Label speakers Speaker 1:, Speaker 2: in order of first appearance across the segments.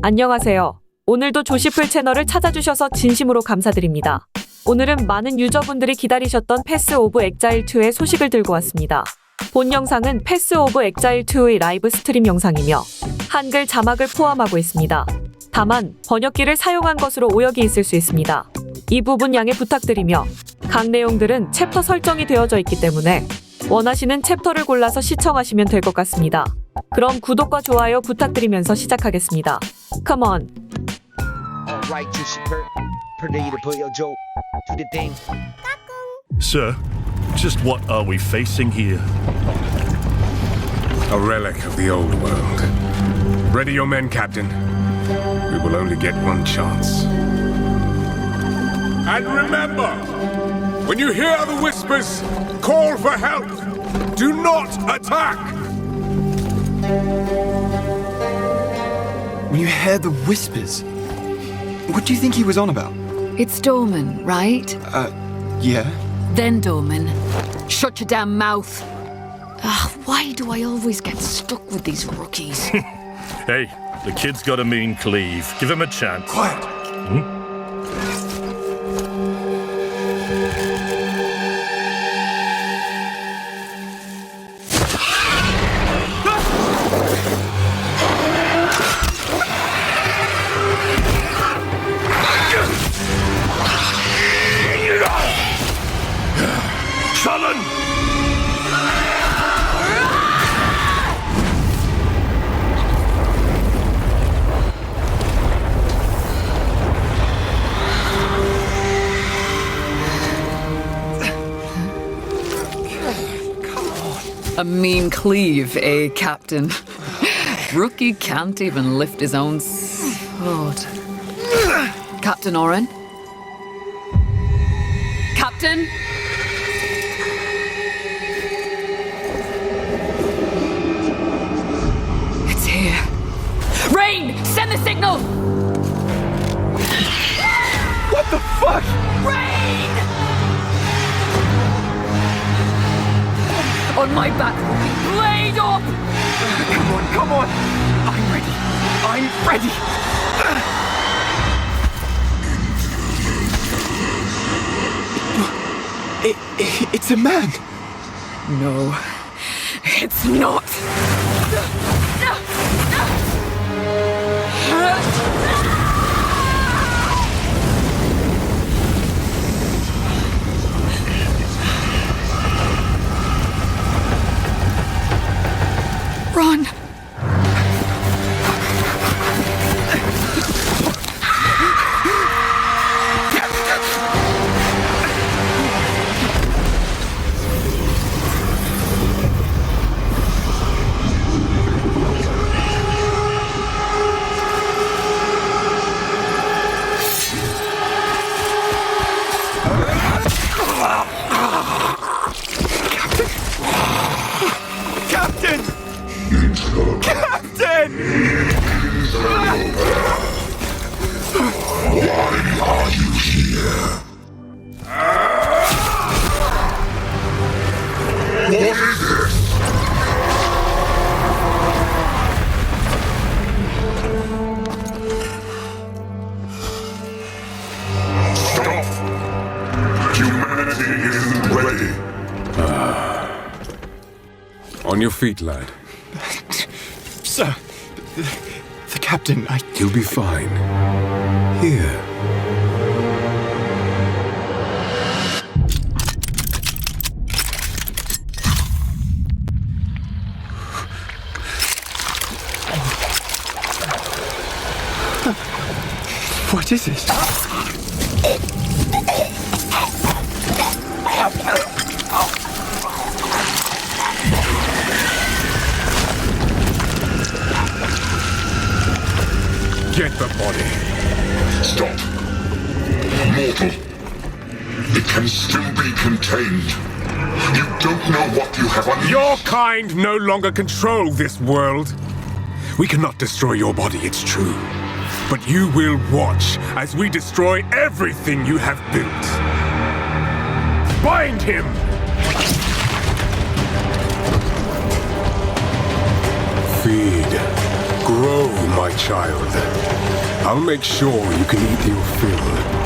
Speaker 1: 안녕하세요. 오늘도 조시플 채널을 찾아주셔서 진심으로 감사드립니다. 오늘은 많은 유저분들이 기다리셨던 패스 오브 엑자일 2의 소식을 들고 왔습니다. 본 영상은 패스 오브 엑자일 2의 라이브 스트림 영상이며 한글 자막을 포함하고 있습니다. 다만 번역기를 사용한 것으로 오역이 있을 수 있습니다. 이 부분 양해 부탁드리며 각 내용들은 챕터 설정이 되어져 있기 때문에 원하시는 챕터를 골라서 시청하시면 될 것 같습니다. 그럼 구독과 좋아요 부탁드리면서 시작하겠습니다. Come on!
Speaker 2: Alright, JoSEePL. Ready to put your joke to the thing.
Speaker 3: Sir, just what are we facing here?
Speaker 4: A relic of the old world. Ready your men, Captain. We will only get one chance. And remember, when you hear the whispers, call for help. Do not attack!
Speaker 5: When you hear the whispers, what do you think he was on about?
Speaker 6: It's Dorman, right?
Speaker 5: Yeah.
Speaker 6: Then Dorman. Shut your damn mouth. Why do I always get stuck with these rookies?
Speaker 3: Hey, the kid's got a mean cleave. Give him a chance.
Speaker 5: Quiet.
Speaker 3: Summon!
Speaker 6: A mean cleave, eh, Captain? Rookie can't even lift his own sword. Captain Oren? Captain? It's here. Rain! Send the signal!
Speaker 5: What the fuck?
Speaker 6: Rain! On my back, blade up!
Speaker 5: Come on. I'm ready. It's a man.
Speaker 6: No, it's not. Run!
Speaker 5: Captain!
Speaker 7: Stop! Humanity isn't ready.
Speaker 4: On your feet, lad.
Speaker 5: Sir, the captain,
Speaker 4: You'll be fine. Here.
Speaker 5: What is this?
Speaker 4: Get the body.
Speaker 7: Stop. Mortal. It can still be contained. You don't know what you have unleashed.
Speaker 4: Your kind no longer control this world. We cannot destroy your body, it's true. But you will watch as we destroy everything you have built. Bind him! Feed. Grow, my child. I'll make sure you can eat your fill.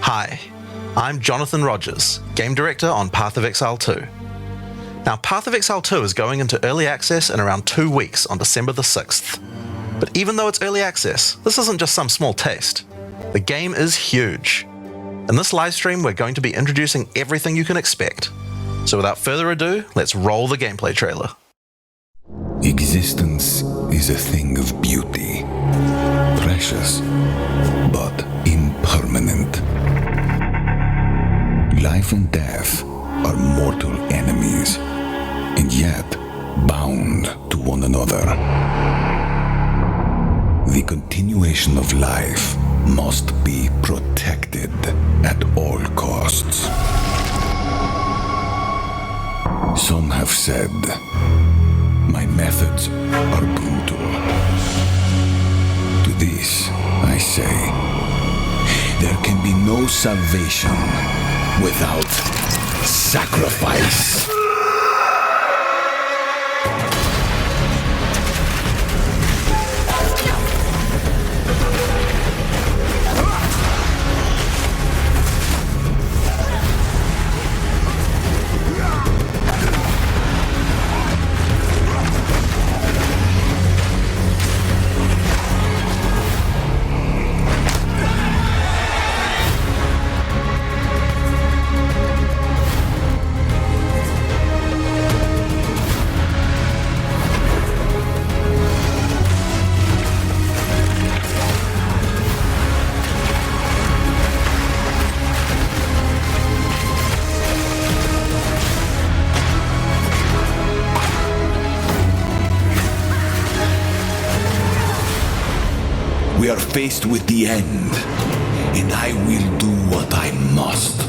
Speaker 8: Hi, I'm Jonathan Rogers, Game Director on Path of Exile 2. Now, Path of Exile 2 is going into early access in around 2 weeks on December the 6th. But even though it's early access, this isn't just some small taste. The game is huge. In this livestream, we're going to be introducing everything you can expect. So without further ado, let's roll the gameplay trailer.
Speaker 9: Existence is a thing of beauty, precious, but impermanent. Life and death are mortal enemies, and yet bound to one another. The continuation of life must be protected at all costs. Some have said my methods are brutal. To this, I say, there can be no salvation without sacrifice. We are faced with the end, and I will do what I must.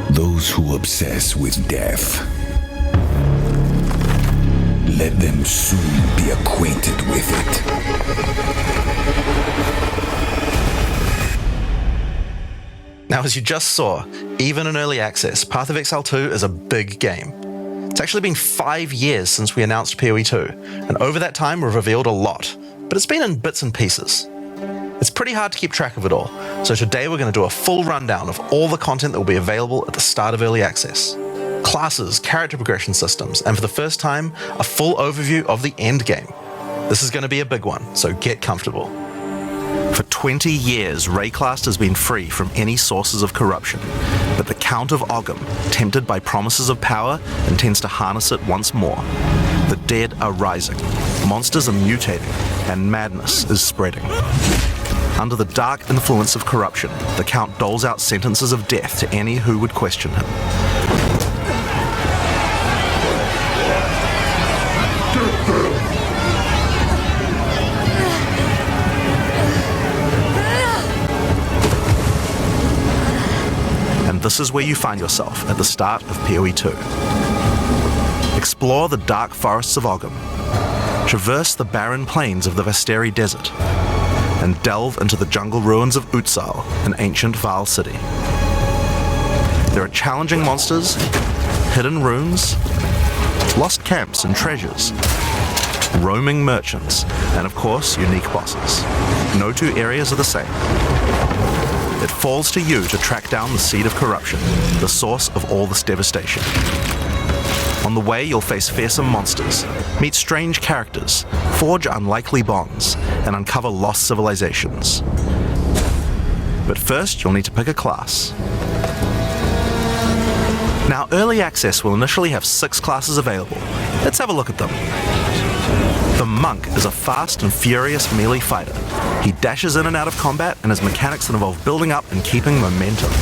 Speaker 9: Those who obsess with death, let them soon be acquainted with it.
Speaker 8: Now, as you just saw, even in early access, Path of Exile 2 is a big game. It's actually been 5 years since we announced PoE 2, and over that time we've revealed a lot, but it's been in bits and pieces. It's pretty hard to keep track of it all, so today we're going to do a full rundown of all the content that will be available at the start of early access. Classes, character progression systems, and for the first time, a full overview of the endgame. This is going to be a big one, so get comfortable. For 20 years, Rayclast has been free from any sources of corruption, but the Count of Ogham, tempted by promises of power, intends to harness it once more. The dead are rising, monsters are mutating, and madness is spreading. Under the dark influence of corruption, the Count doles out sentences of death to any who would question him. And this is where you find yourself at the start of PoE 2. Explore the dark forests of Ogham, traverse the barren plains of the Vasteri Desert, and delve into the jungle ruins of Utsal, an ancient Vaal city. There are challenging monsters, hidden runes, lost camps and treasures, roaming merchants, and of course, unique bosses. No two areas are the same. It falls to you to track down the seed of corruption, the source of all this devastation. On the way, you'll face fearsome monsters, meet strange characters, forge unlikely bonds, and uncover lost civilizations. But first, you'll need to pick a class. Now, Early Access will initially have 6 classes available. Let's have a look at them. The Monk is a fast and furious melee fighter. He dashes in and out of combat and has mechanics that involve building up and keeping momentum.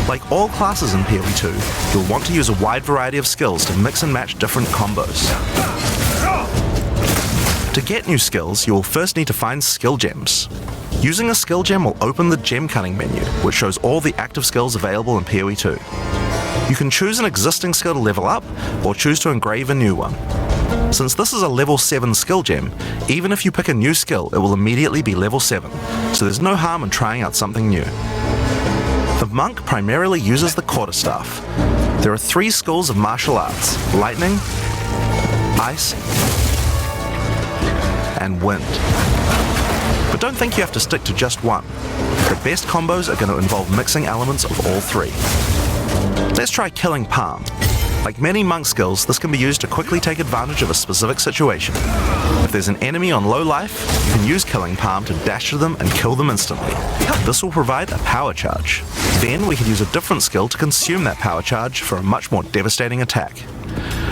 Speaker 8: Like all classes in PoE 2, you'll want to use a wide variety of skills to mix and match different combos. To get new skills, you will first need to find skill gems. Using a skill gem will open the gem cutting menu, which shows all the active skills available in PoE 2. You can choose an existing skill to level up, or choose to engrave a new one. Since this is a level 7 skill gem, even if you pick a new skill, it will immediately be level 7, so there's no harm in trying out something new. The Monk primarily uses the quarterstaff. There are 3 schools of martial arts: lightning, ice, and wind. But don't think you have to stick to just one. The best combos are going to involve mixing elements of all 3. Let's try Killing Palm. Like many monk skills, this can be used to quickly take advantage of a specific situation. If there's an enemy on low life, you can use Killing Palm to dash to them and kill them instantly. This will provide a power charge. Then we can use a different skill to consume that power charge for a much more devastating attack.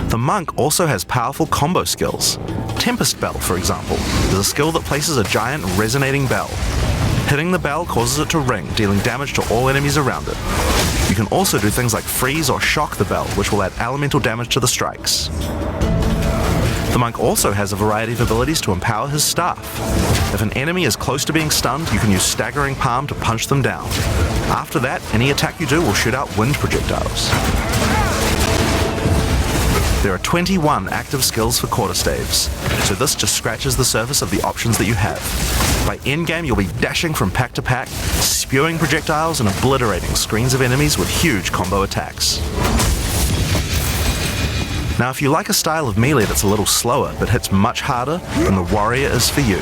Speaker 8: The Monk also has powerful combo skills. Tempest Bell, for example, is a skill that places a giant resonating bell. Hitting the bell causes it to ring, dealing damage to all enemies around it. You can also do things like freeze or shock the bell, which will add elemental damage to the strikes. The Monk also has a variety of abilities to empower his staff. If an enemy is close to being stunned, you can use Staggering Palm to punch them down. After that, any attack you do will shoot out wind projectiles. There are 21 active skills for quarterstaves, so this just scratches the surface of the options that you have. By endgame, you'll be dashing from pack to pack, spewing projectiles and obliterating screens of enemies with huge combo attacks. Now, if you like a style of melee that's a little slower but hits much harder, then the Warrior is for you.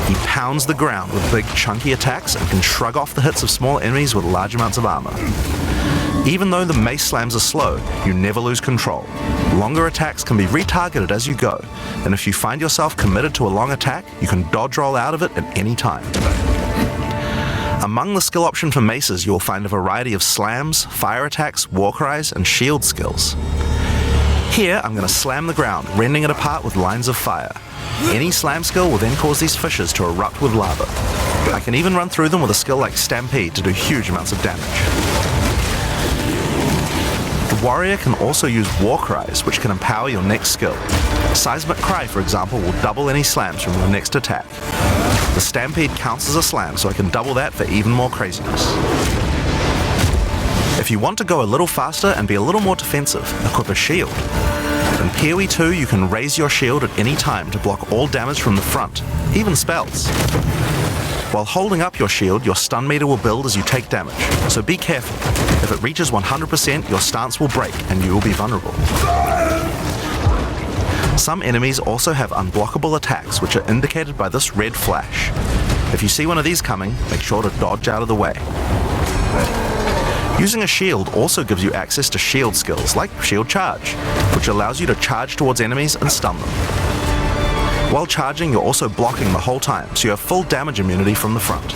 Speaker 8: He pounds the ground with big chunky attacks and can shrug off the hits of small enemies with large amounts of armor. Even though the mace slams are slow, you never lose control. Longer attacks can be retargeted as you go, and if you find yourself committed to a long attack, you can dodge roll out of it at any time. Among the skill option for maces, you will find a variety of slams, fire attacks, war cries, and shield skills. Here, I'm going to slam the ground, rending it apart with lines of fire. Any slam skill will then cause these fissures to erupt with lava. I can even run through them with a skill like Stampede to do huge amounts of damage. The Warrior can also use war cries, which can empower your next skill. Seismic Cry, for example, will double any slams from your next attack. The Stampede counts as a slam, so I can double that for even more craziness. If you want to go a little faster and be a little more defensive, equip a shield. In PoE 2, you can raise your shield at any time to block all damage from the front, even spells. While holding up your shield, your stun meter will build as you take damage, so be careful. If it reaches 100%, your stance will break and you will be vulnerable. Some enemies also have unblockable attacks, which are indicated by this red flash. If you see one of these coming, make sure to dodge out of the way. Using a shield also gives you access to shield skills, like Shield Charge, which allows you to charge towards enemies and stun them. While charging, you're also blocking the whole time, so you have full damage immunity from the front.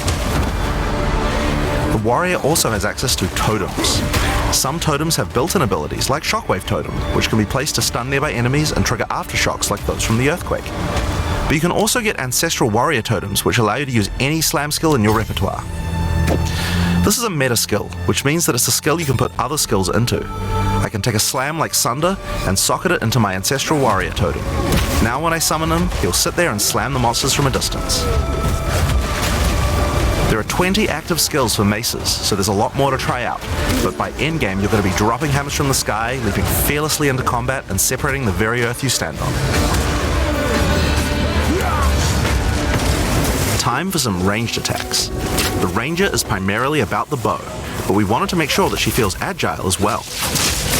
Speaker 8: The Warrior also has access to totems. Some totems have built-in abilities, like Shockwave Totem, which can be placed to stun nearby enemies and trigger aftershocks like those from the Earthquake. But you can also get Ancestral Warrior Totems, which allow you to use any slam skill in your repertoire. This is a meta skill, which means that it's a skill you can put other skills into. I can take a slam like Sunder and socket it into my Ancestral Warrior Totem. Now when I summon him, he'll sit there and slam the monsters from a distance. There are 20 active skills for maces, so there's a lot more to try out, but by endgame you're going to be dropping hammers from the sky, leaping fearlessly into combat, and separating the very earth you stand on. Time for some ranged attacks. The Ranger is primarily about the bow, but we wanted to make sure that she feels agile as well.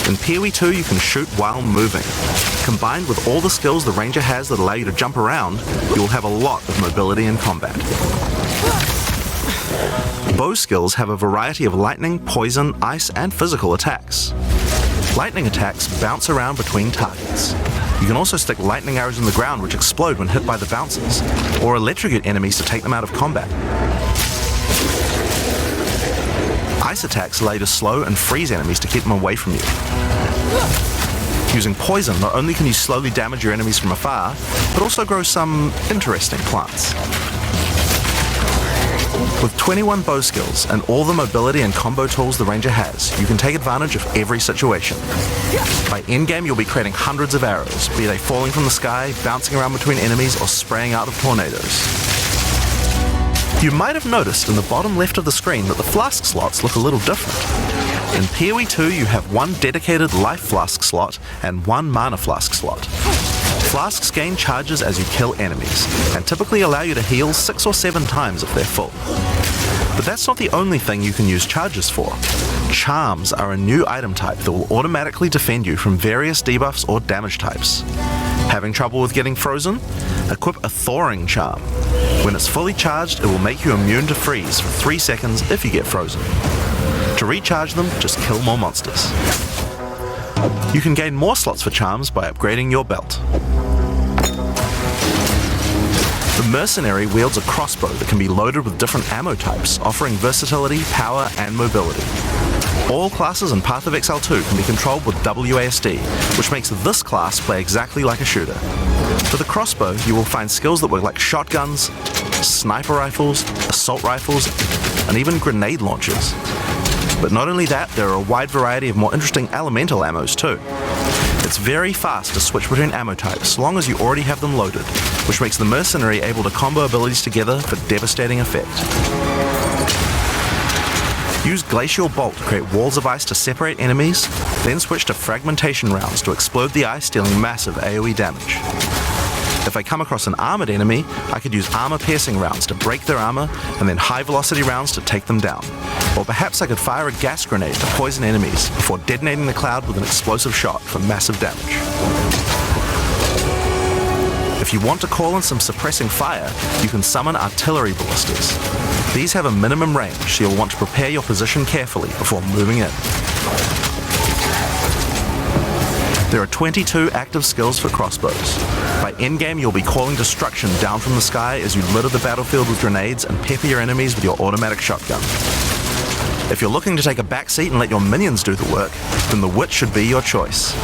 Speaker 8: In PoE 2, you can shoot while moving. Combined with all the skills the Ranger has that allow you to jump around, you will have a lot of mobility in combat. Bow skills have a variety of lightning, poison, ice, and physical attacks. Lightning attacks bounce around between targets. You can also stick lightning arrows in the ground which explode when hit by the bouncers, or electrocute enemies to take them out of combat. Ice attacks allow you to slow and freeze enemies to keep them away from you. Using poison, not only can you slowly damage your enemies from afar, but also grow some interesting plants. With 21 bow skills and all the mobility and combo tools the ranger has, you can take advantage of every situation. By endgame, you'll be creating hundreds of arrows, be they falling from the sky, bouncing around between enemies, or spraying out of tornadoes. You might have noticed in the bottom left of the screen that the flask slots look a little different. In PoE 2, you have one dedicated life flask slot and one mana flask slot. Flasks gain charges as you kill enemies, and typically allow you to heal 6 or 7 times if they're full. But that's not the only thing you can use charges for. Charms are a new item type that will automatically defend you from various debuffs or damage types. Having trouble with getting frozen? Equip a thawing charm. When it's fully charged, it will make you immune to freeze for 3 seconds if you get frozen. To recharge them, just kill more monsters. You can gain more slots for charms by upgrading your belt. The mercenary wields a crossbow that can be loaded with different ammo types, offering versatility, power, and mobility. All classes in Path of Exile 2 can be controlled with WASD, which makes this class play exactly like a shooter. For the crossbow, you will find skills that work like shotguns, sniper rifles, assault rifles, and even grenade launchers. But not only that, there are a wide variety of more interesting elemental ammos too. It's very fast to switch between ammo types, so long as you already have them loaded, which makes the mercenary able to combo abilities together for devastating effect. Use Glacial Bolt to create walls of ice to separate enemies, then switch to Fragmentation rounds to explode the ice, dealing massive AoE damage. If I come across an armored enemy, I could use armor-piercing rounds to break their armor, and then high-velocity rounds to take them down. Or perhaps I could fire a gas grenade to poison enemies before detonating the cloud with an explosive shot for massive damage. If you want to call in some suppressing fire, you can summon artillery ballistas. These have a minimum range, so you'll want to prepare your position carefully before moving in. There are 22 active skills for crossbows. By endgame, you'll be calling destruction down from the sky as you litter the battlefield with grenades and pepper your enemies with your automatic shotgun. If you're looking to take a backseat and let your minions do the work, then the witch should be your choice.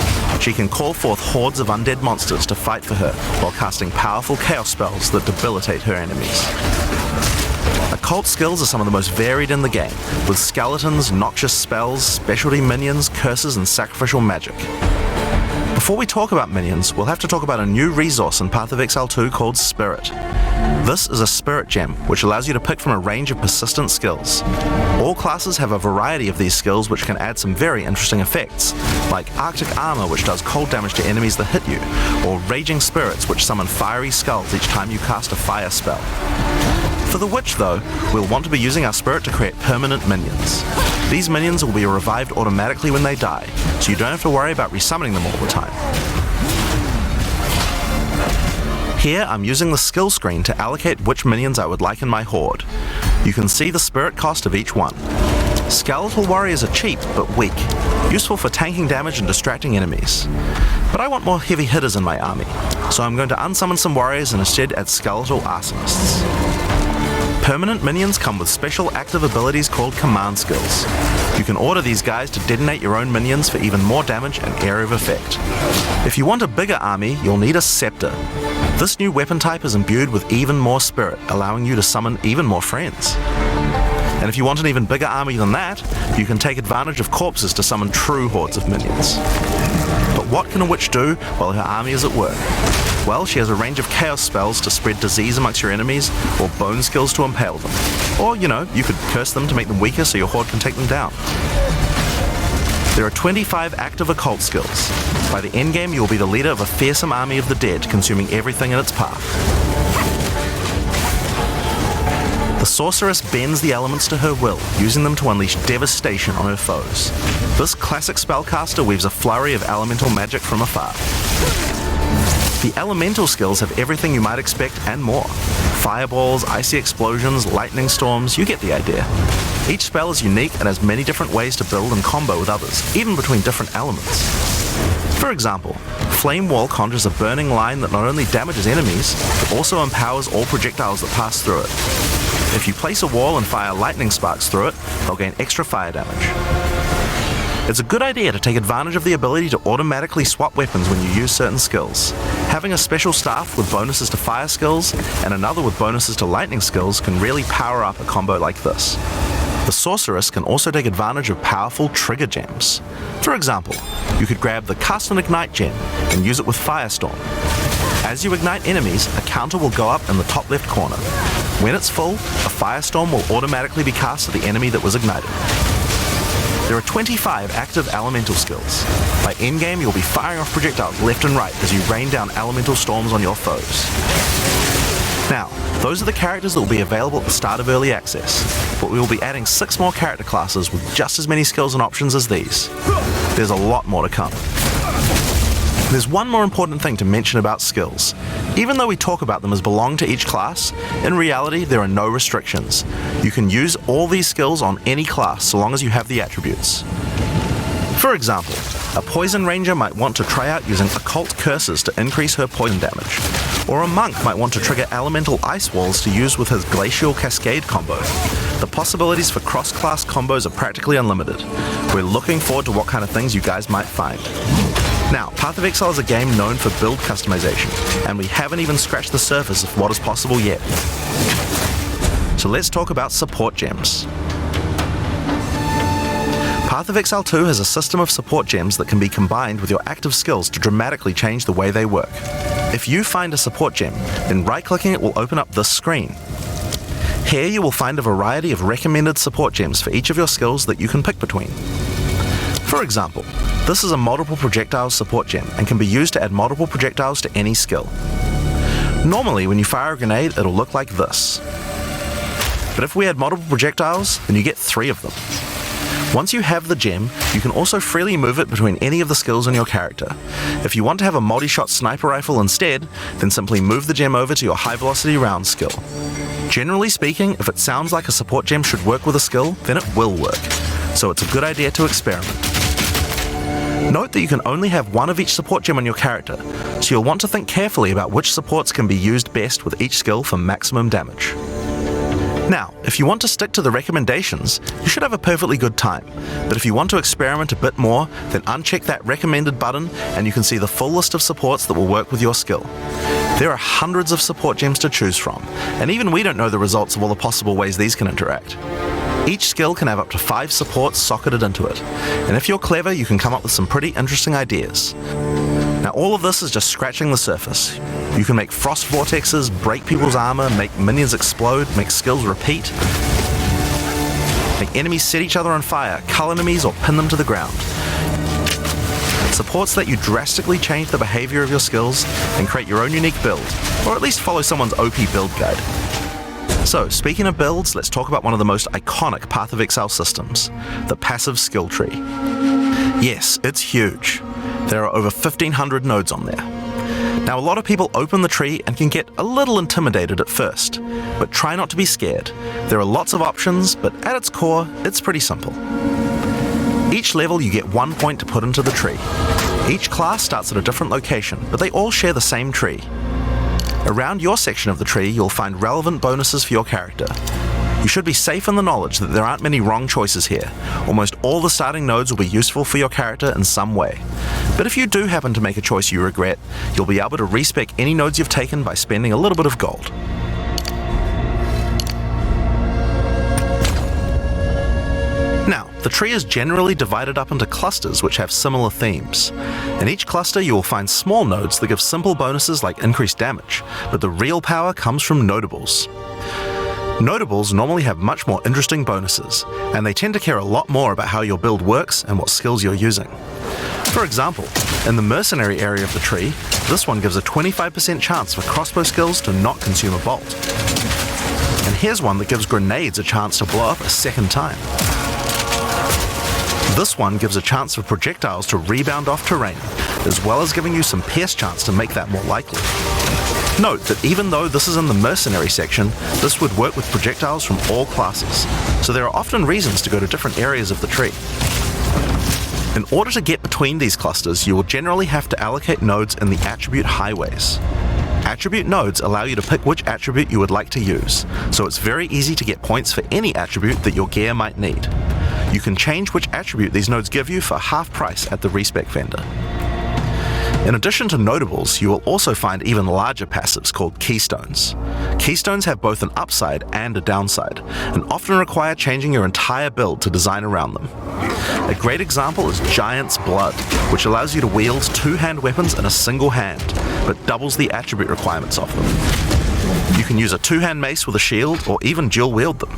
Speaker 8: She can call forth hordes of undead monsters to fight for her, while casting powerful chaos spells that debilitate her enemies. Occult skills are some of the most varied in the game, with skeletons, noxious spells, specialty minions, curses, and sacrificial magic. Before we talk about minions, we'll have to talk about a new resource in Path of Exile 2 called Spirit. This is a spirit gem, which allows you to pick from a range of persistent skills. All classes have a variety of these skills which can add some very interesting effects, like Arctic Armor, which does cold damage to enemies that hit you, or Raging Spirits, which summon fiery skulls each time you cast a fire spell. For the Witch, though, we'll want to be using our spirit to create permanent minions. These minions will be revived automatically when they die, so you don't have to worry about resummoning them all the time. Here, I'm using the skill screen to allocate which minions I would like in my horde. You can see the spirit cost of each one. Skeletal warriors are cheap, but weak, useful for tanking damage and distracting enemies. But I want more heavy hitters in my army, so I'm going to unsummon some warriors and instead add skeletal arsonists. Permanent minions come with special active abilities called command skills. You can order these guys to detonate your own minions for even more damage and area of effect. If you want a bigger army, you'll need a scepter. This new weapon type is imbued with even more spirit, allowing you to summon even more friends. And if you want an even bigger army than that, you can take advantage of corpses to summon true hordes of minions. But what can a witch do while her army is at work? Well, she has a range of chaos spells to spread disease amongst your enemies, or bone skills to impale them. Or, you could curse them to make them weaker so your horde can take them down. There are 25 active occult skills. By the endgame, you will be the leader of a fearsome army of the dead, consuming everything in its path. The sorceress bends the elements to her will, using them to unleash devastation on her foes. This classic spellcaster weaves a flurry of elemental magic from afar. The elemental skills have everything you might expect and more. Fireballs, icy explosions, lightning storms, you get the idea. Each spell is unique and has many different ways to build and combo with others, even between different elements. For example, Flame Wall conjures a burning line that not only damages enemies, but also empowers all projectiles that pass through it. If you place a wall and fire lightning sparks through it, they'll gain extra fire damage. It's a good idea to take advantage of the ability to automatically swap weapons when you use certain skills. Having a special staff with bonuses to fire skills and another with bonuses to lightning skills can really power up a combo like this. The Sorceress can also take advantage of powerful trigger gems. For example, you could grab the Cast and Ignite gem and use it with Firestorm. As you ignite enemies, a counter will go up in the top left corner. When it's full, a Firestorm will automatically be cast at the enemy that was ignited. There are 25 active elemental skills. By endgame, you'll be firing off projectiles left and right as you rain down elemental storms on your foes. Now, those are the characters that will be available at the start of early access, but we will be adding 6 more character classes with just as many skills and options as these. There's a lot more to come. There's one more important thing to mention about skills. Even though we talk about them as belong to each class, in reality there are no restrictions. You can use all these skills on any class so long as you have the attributes. For example, a Poison Ranger might want to try out using Occult Curses to increase her poison damage, or a Monk might want to trigger Elemental Ice Walls to use with his Glacial Cascade combo. The possibilities for cross-class combos are practically unlimited. We're looking forward to what kind of things you guys might find. Now, Path of Exile is a game known for build customization, and we haven't even scratched the surface of what is possible yet. So let's talk about support gems. Path of Exile 2 has a system of support gems that can be combined with your active skills to dramatically change the way they work. If you find a support gem, then right-clicking it will open up this screen. Here you will find a variety of recommended support gems for each of your skills that you can pick between. For example, this is a multiple projectiles support gem and can be used to add multiple projectiles to any skill. Normally when you fire a grenade it'll look like this. But if we add multiple projectiles, then you get 3 of them. Once you have the gem, you can also freely move it between any of the skills on your character. If you want to have a multi-shot sniper rifle instead, then simply move the gem over to your high velocity round skill. Generally speaking, if it sounds like a support gem should work with a skill, then it will work. So it's a good idea to experiment. Note that you can only have one of each support gem on your character, so you'll want to think carefully about which supports can be used best with each skill for maximum damage. Now, if you want to stick to the recommendations, you should have a perfectly good time, but if you want to experiment a bit more, then uncheck that recommended button and you can see the full list of supports that will work with your skill. There are hundreds of support gems to choose from, and even we don't know the results of all the possible ways these can interact. Each skill can have up to 5 supports socketed into it, and if you're clever you can come up with some pretty interesting ideas. Now all of this is just scratching the surface. You can make frost vortexes, break people's armor, make minions explode, make skills repeat, make enemies set each other on fire, cull enemies or pin them to the ground. Supports let you drastically change the behavior of your skills and create your own unique build, or at least follow someone's OP build guide. So, speaking of builds, let's talk about one of the most iconic Path of Exile systems, the passive skill tree. Yes, it's huge. There are over 1,500 nodes on there. Now, a lot of people open the tree and can get a little intimidated at first, but try not to be scared. There are lots of options, but at its core, it's pretty simple. Each level you get 1 point to put into the tree. Each class starts at a different location, but they all share the same tree. Around your section of the tree, you'll find relevant bonuses for your character. You should be safe in the knowledge that there aren't many wrong choices here. Almost all the starting nodes will be useful for your character in some way. But if you do happen to make a choice you regret, you'll be able to respec any nodes you've taken by spending a little bit of gold. Now, the tree is generally divided up into clusters which have similar themes. In each cluster you will find small nodes that give simple bonuses like increased damage, but the real power comes from notables. Notables normally have much more interesting bonuses, and they tend to care a lot more about how your build works and what skills you're using. For example, in the mercenary area of the tree, this one gives a 25% chance for crossbow skills to not consume a bolt. And here's one that gives grenades a chance to blow up a second time. This one gives a chance for projectiles to rebound off terrain, as well as giving you some pierce chance to make that more likely. Note that even though this is in the mercenary section, this would work with projectiles from all classes, so there are often reasons to go to different areas of the tree. In order to get between these clusters, you will generally have to allocate nodes in the attribute highways. Attribute nodes allow you to pick which attribute you would like to use, so it's very easy to get points for any attribute that your gear might need. You can change which attribute these nodes give you for half price at the respec vendor. In addition to notables, you will also find even larger passives called keystones. Keystones have both an upside and a downside, and often require changing your entire build to design around them. A great example is Giant's Blood, which allows you to wield two-hand weapons in a single hand, but doubles the attribute requirements of them. You can use a two-hand mace with a shield, or even dual wield them.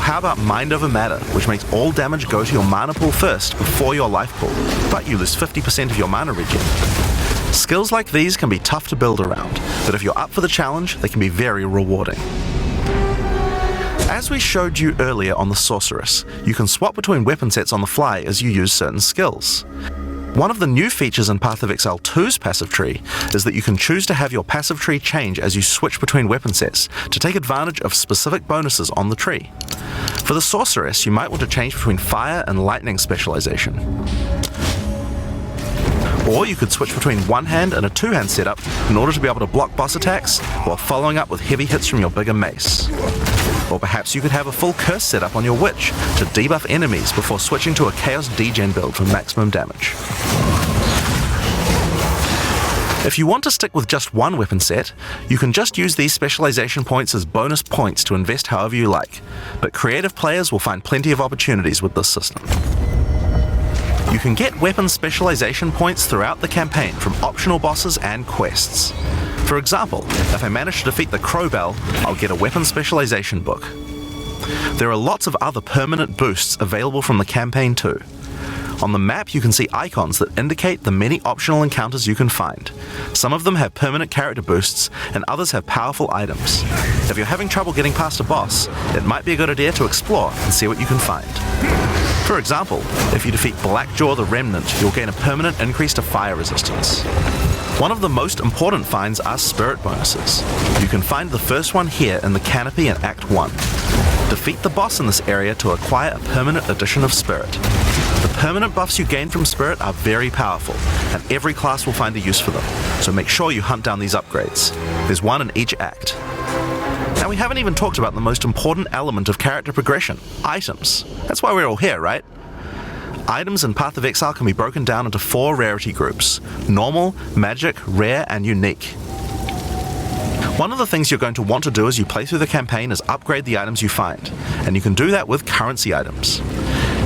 Speaker 8: How about Mind Over Matter, which makes all damage go to your mana pool first before your life pool, but you lose 50% of your mana regen. Skills like these can be tough to build around, but if you're up for the challenge, they can be very rewarding. As we showed you earlier on the Sorceress, you can swap between weapon sets on the fly as you use certain skills. One of the new features in Path of Exile 2's passive tree is that you can choose to have your passive tree change as you switch between weapon sets to take advantage of specific bonuses on the tree. For the Sorceress, you might want to change between fire and lightning specialization. Or you could switch between one-hand and a two-hand setup in order to be able to block boss attacks while following up with heavy hits from your bigger mace. Or perhaps you could have a full curse setup on your witch to debuff enemies before switching to a chaos degen build for maximum damage. If you want to stick with just one weapon set, you can just use these specialization points as bonus points to invest however you like, but creative players will find plenty of opportunities with this system. You can get weapon specialization points throughout the campaign from optional bosses and quests. For example, if I manage to defeat the Crowbell, I'll get a weapon specialization book. There are lots of other permanent boosts available from the campaign too. On the map you can see icons that indicate the many optional encounters you can find. Some of them have permanent character boosts, and others have powerful items. If you're having trouble getting past a boss, it might be a good idea to explore and see what you can find. For example, if you defeat Blackjaw the Remnant, you'll gain a permanent increase to fire resistance. One of the most important finds are spirit bonuses. You can find the first one here in the canopy in Act 1. Defeat the boss in this area to acquire a permanent addition of spirit. The permanent buffs you gain from spirit are very powerful, and every class will find a use for them, so make sure you hunt down these upgrades. There's one in each act. Now we haven't even talked about the most important element of character progression, items. That's why we're all here, right? Items in Path of Exile can be broken down into 4 rarity groups: normal, magic, rare, and unique. One of the things you're going to want to do as you play through the campaign is upgrade the items you find, and you can do that with currency items.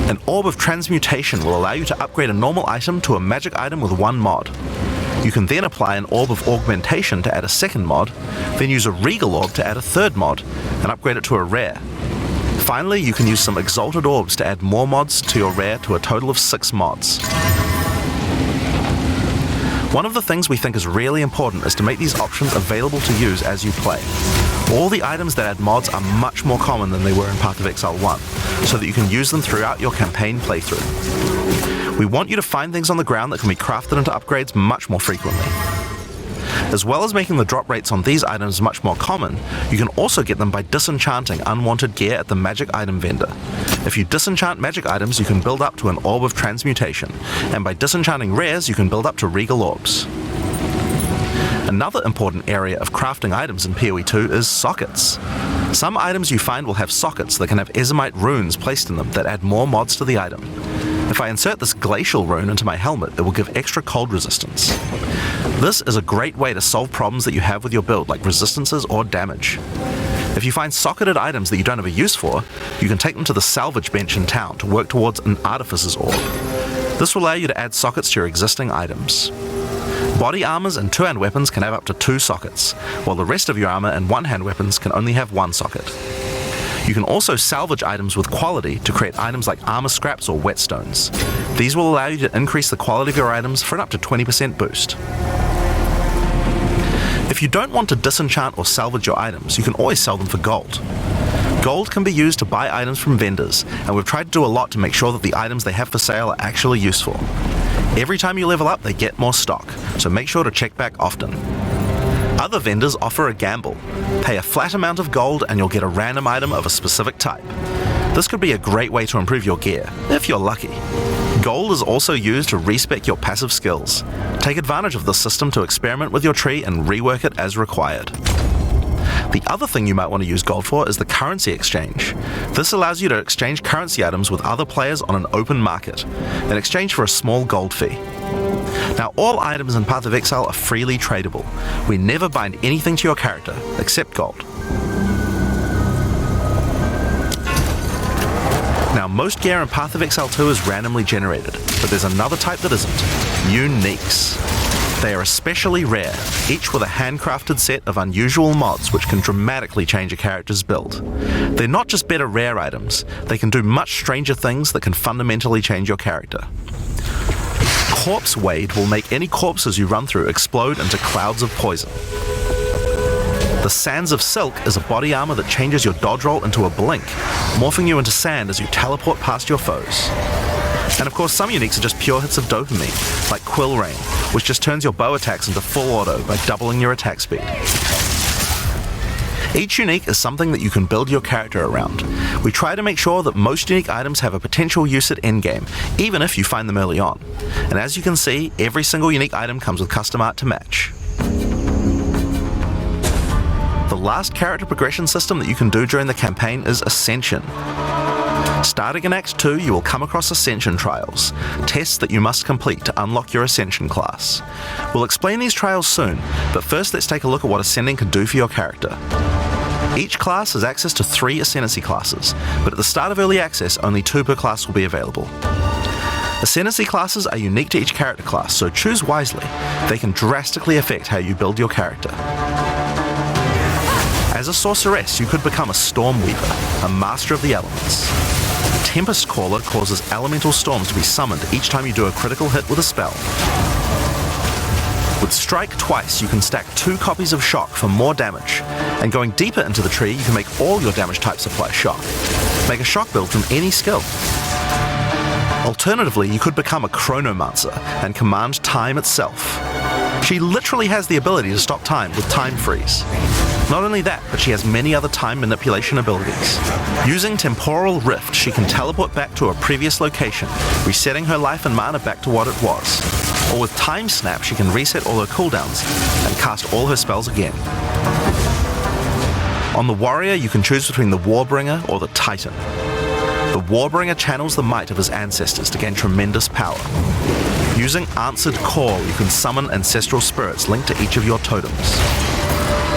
Speaker 8: An Orb of Transmutation will allow you to upgrade a normal item to a magic item with 1 mod. You can then apply an Orb of Augmentation to add a 2nd mod, then use a Regal Orb to add a 3rd mod, and upgrade it to a rare. Finally, you can use some Exalted Orbs to add more mods to your rare to a total of 6 mods. One of the things we think is really important is to make these options available to use as you play. All the items that add mods are much more common than they were in Path of Exile 1, so that you can use them throughout your campaign playthrough. We want you to find things on the ground that can be crafted into upgrades much more frequently. As well as making the drop rates on these items much more common, you can also get them by disenchanting unwanted gear at the magic item vendor. If you disenchant magic items, you can build up to an Orb of Transmutation, and by disenchanting rares, you can build up to Regal Orbs. Another important area of crafting items in PoE 2 is sockets. Some items you find will have sockets that can have Ezomite runes placed in them that add more mods to the item. If I insert this glacial rune into my helmet, it will give extra cold resistance. This is a great way to solve problems that you have with your build, like resistances or damage. If you find socketed items that you don't have a use for, you can take them to the salvage bench in town to work towards an Artificer's Orb. This will allow you to add sockets to your existing items. Body armors and 2-hand weapons can have up to 2 sockets, while the rest of your armor and 1-hand weapons can only have 1 socket. You can also salvage items with quality to create items like armor scraps or whetstones. These will allow you to increase the quality of your items for an up to 20% boost. If you don't want to disenchant or salvage your items, you can always sell them for gold. Gold can be used to buy items from vendors, and we've tried to do a lot to make sure that the items they have for sale are actually useful. Every time you level up, they get more stock, so make sure to check back often. Other vendors offer a gamble. Pay a flat amount of gold and you'll get a random item of a specific type. This could be a great way to improve your gear, if you're lucky. Gold is also used to respec your passive skills. Take advantage of this system to experiment with your tree and rework it as required. The other thing you might want to use gold for is the currency exchange. This allows you to exchange currency items with other players on an open market, in exchange for a small gold fee. Now, all items in Path of Exile are freely tradable. We never bind anything to your character, except gold. Now, most gear in Path of Exile 2 is randomly generated, but there's another type that isn't: uniques. They are especially rare, each with a handcrafted set of unusual mods which can dramatically change a character's build. They're not just better rare items, they can do much stranger things that can fundamentally change your character. Corpse Wade will make any corpses you run through explode into clouds of poison. The Sands of Silk is a body armor that changes your dodge roll into a blink, morphing you into sand as you teleport past your foes. And of course, some uniques are just pure hits of dopamine, like Quill Rain, which just turns your bow attacks into full auto by doubling your attack speed. Each unique is something that you can build your character around. We try to make sure that most unique items have a potential use at endgame, even if you find them early on. And as you can see, every single unique item comes with custom art to match. The last character progression system that you can do during the campaign is Ascension. Starting in Act 2, you will come across Ascension Trials, tests that you must complete to unlock your Ascension class. We'll explain these trials soon, but first let's take a look at what Ascending can do for your character. Each class has access to 3 Ascendancy classes, but at the start of Early Access, only 2 per class will be available. Ascendancy classes are unique to each character class, so choose wisely. They can drastically affect how you build your character. As a sorceress, you could become a Stormweaver, a master of the elements. Tempest Caller causes elemental storms to be summoned each time you do a critical hit with a spell. With Strike Twice, you can stack 2 copies of Shock for more damage, and going deeper into the tree, you can make all your damage types apply Shock. Make a Shock build from any skill. Alternatively, you could become a Chronomancer and command time itself. She literally has the ability to stop time with Time Freeze. Not only that, but she has many other time manipulation abilities. Using Temporal Rift, she can teleport back to a previous location, resetting her life and mana back to what it was. Or with Time Snap, she can reset all her cooldowns and cast all her spells again. On the Warrior, you can choose between the Warbringer or the Titan. The Warbringer channels the might of his ancestors to gain tremendous power. Using Answered Call, you can summon ancestral spirits linked to each of your totems.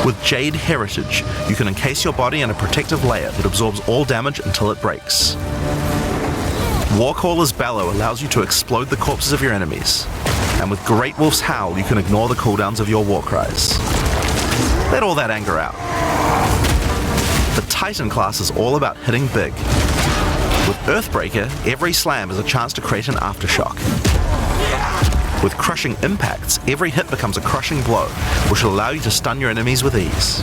Speaker 8: With Jade Heritage, you can encase your body in a protective layer that absorbs all damage until it breaks. Warcaller's Bellow allows you to explode the corpses of your enemies. And with Great Wolf's Howl, you can ignore the cooldowns of your war cries. Let all that anger out. The Titan class is all about hitting big. With Earthbreaker, every slam is a chance to create an aftershock. With Crushing Impacts, every hit becomes a crushing blow, which will allow you to stun your enemies with ease.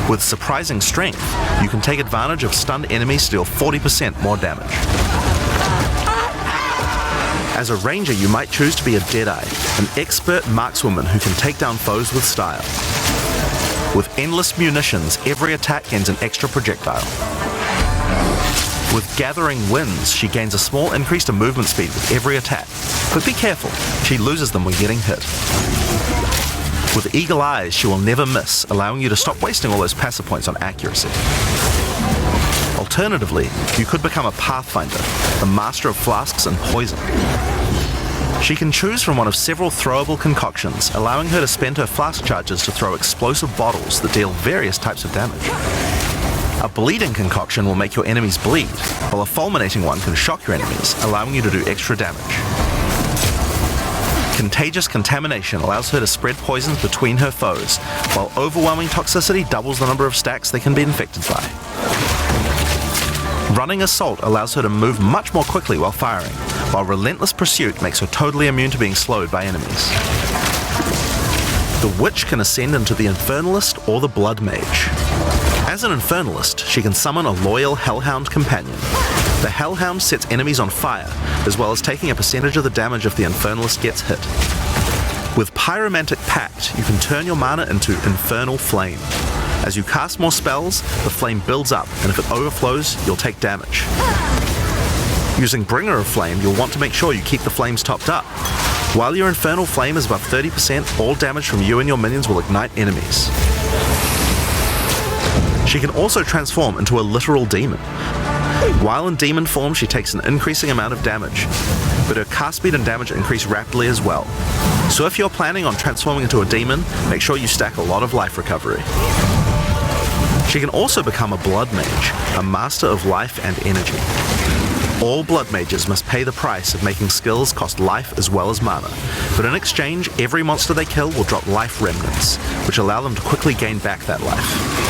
Speaker 8: With Surprising Strength, you can take advantage of stunned enemies to deal 40% more damage. As a ranger, you might choose to be a Deadeye, an expert markswoman who can take down foes with style. With Endless Munitions, every attack gains an extra projectile. With Gathering Winds, she gains a small increase to movement speed with every attack, but be careful, she loses them when getting hit. With Eagle Eyes, she will never miss, allowing you to stop wasting all those passive points on accuracy. Alternatively, you could become a Pathfinder, the master of flasks and poison. She can choose from one of several throwable concoctions, allowing her to spend her flask charges to throw explosive bottles that deal various types of damage. A bleeding concoction will make your enemies bleed, while a fulminating one can shock your enemies, allowing you to do extra damage. Contagious Contamination allows her to spread poisons between her foes, while Overwhelming Toxicity doubles the number of stacks they can be infected by. Running Assault allows her to move much more quickly while firing, while Relentless Pursuit makes her totally immune to being slowed by enemies. The Witch can ascend into the Infernalist or the Blood Mage. As an Infernalist, she can summon a loyal Hellhound companion. The Hellhound sets enemies on fire, as well as taking a percentage of the damage if the Infernalist gets hit. With Pyromantic Pact, you can turn your mana into Infernal Flame. As you cast more spells, the flame builds up, and if it overflows, you'll take damage. Using Bringer of Flame, you'll want to make sure you keep the flames topped up. While your Infernal Flame is above 30%, all damage from you and your minions will ignite enemies. She can also transform into a literal demon. While in demon form, she takes an increasing amount of damage, but her cast speed and damage increase rapidly as well. So if you're planning on transforming into a demon, make sure you stack a lot of life recovery. She can also become a Blood Mage, a master of life and energy. All Blood Mages must pay the price of making skills cost life as well as mana, but in exchange, every monster they kill will drop life remnants, which allow them to quickly gain back that life.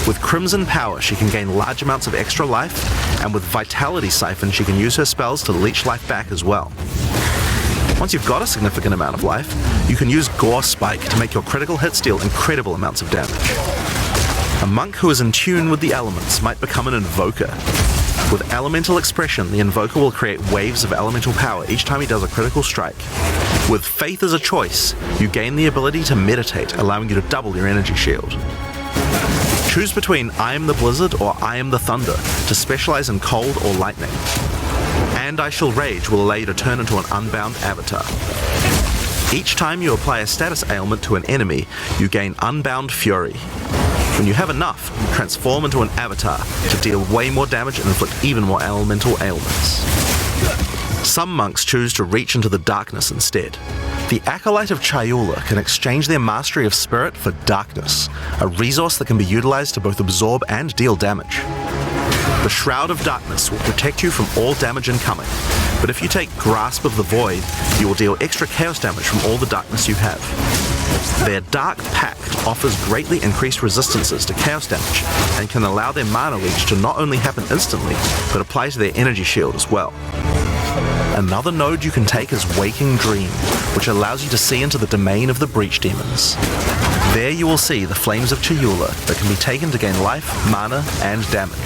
Speaker 8: With Crimson Power, she can gain large amounts of extra life, and with Vitality Siphon, she can use her spells to leech life back as well. Once you've got a significant amount of life, you can use Gore Spike to make your critical hits deal incredible amounts of damage. A monk who is in tune with the elements might become an Invoker. With Elemental Expression, the Invoker will create waves of elemental power each time he does a critical strike. With Faith as a choice, you gain the ability to meditate, allowing you to double your energy shield. Choose between I am the Blizzard or I am the Thunder to specialize in cold or lightning. And I Shall Rage will allow you to turn into an unbound avatar. Each time you apply a status ailment to an enemy, you gain Unbound Fury. When you have enough, you transform into an avatar to deal way more damage and inflict even more elemental ailments. Some monks choose to reach into the darkness instead. The Acolyte of Traile can exchange their mastery of spirit for darkness, a resource that can be utilized to both absorb and deal damage. The Shroud of Darkness will protect you from all damage incoming, but if you take Grasp of the Void, you will deal extra chaos damage from all the darkness you have. Their Dark Pact offers greatly increased resistances to chaos damage and can allow their mana leech to not only happen instantly, but apply to their energy shield as well. Another node you can take is Waking Dream, which allows you to see into the domain of the Breach Demons. There you will see the Flames of Traile that can be taken to gain life, mana, and damage.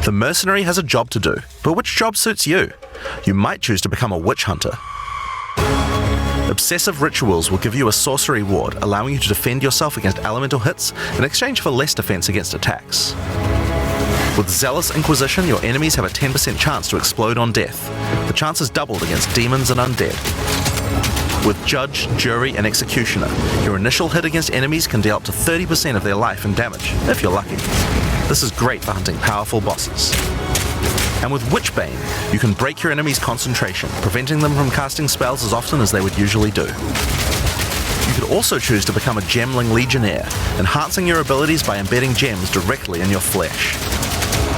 Speaker 8: The Mercenary has a job to do, but which job suits you? You might choose to become a Witch Hunter. Obsessive Rituals will give you a sorcery ward, allowing you to defend yourself against elemental hits in exchange for less defense against attacks. With Zealous Inquisition, your enemies have a 10% chance to explode on death. The chance is doubled against demons and undead. With Judge, Jury, and Executioner, your initial hit against enemies can deal up to 30% of their life and damage, if you're lucky. This is great for hunting powerful bosses. And with Witchbane, you can break your enemy's concentration, preventing them from casting spells as often as they would usually do. You could also choose to become a Gemling Legionnaire, enhancing your abilities by embedding gems directly in your flesh.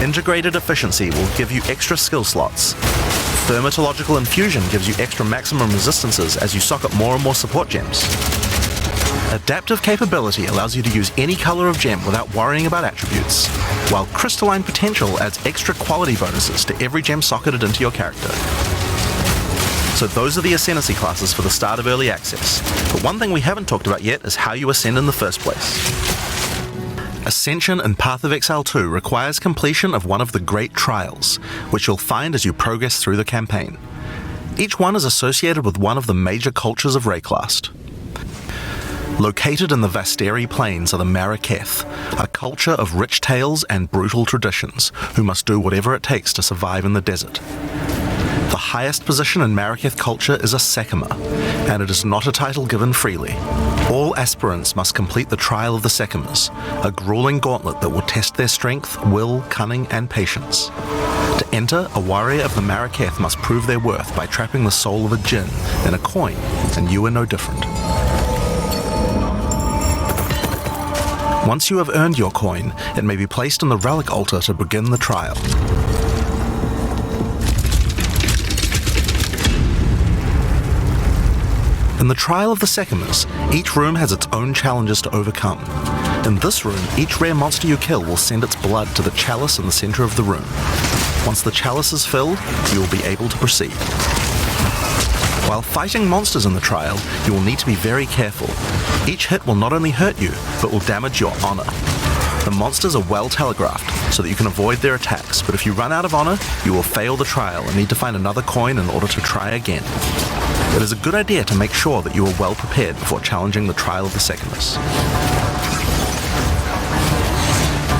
Speaker 8: Integrated Efficiency will give you extra skill slots. Thermatological Infusion gives you extra maximum resistances as you socket more and more support gems. Adaptive Capability allows you to use any color of gem without worrying about attributes, while Crystalline Potential adds extra quality bonuses to every gem socketed into your character. So those are the Ascendancy classes for the start of Early Access, but one thing we haven't talked about yet is how you ascend in the first place. Ascension in Path of Exile 2 requires completion of one of the Great Trials, which you'll find as you progress through the campaign. Each one is associated with one of the major cultures of Rayclast. Located in the Vasteri Plains are the Maraketh, a culture of rich tales and brutal traditions, who must do whatever it takes to survive in the desert. The highest position in Maraketh culture is a Sekima, and it is not a title given freely. All aspirants must complete the Trial of the Sekimas, a grueling gauntlet that will test their strength, will, cunning, and patience. To enter, a warrior of the Maraketh must prove their worth by trapping the soul of a djinn in a coin, and you are no different. Once you have earned your coin, it may be placed on the relic altar to begin the trial. In the Trial of the Sekimas, each room has its own challenges to overcome. In this room, each rare monster you kill will send its blood to the chalice in the center of the room. Once the chalice is filled, you will be able to proceed. While fighting monsters in the trial, you will need to be very careful. Each hit will not only hurt you, but will damage your honor. The monsters are well telegraphed so that you can avoid their attacks, but if you run out of honor, you will fail the trial and need to find another coin in order to try again. It is a good idea to make sure that you are well prepared before challenging the Trial of the Secumus.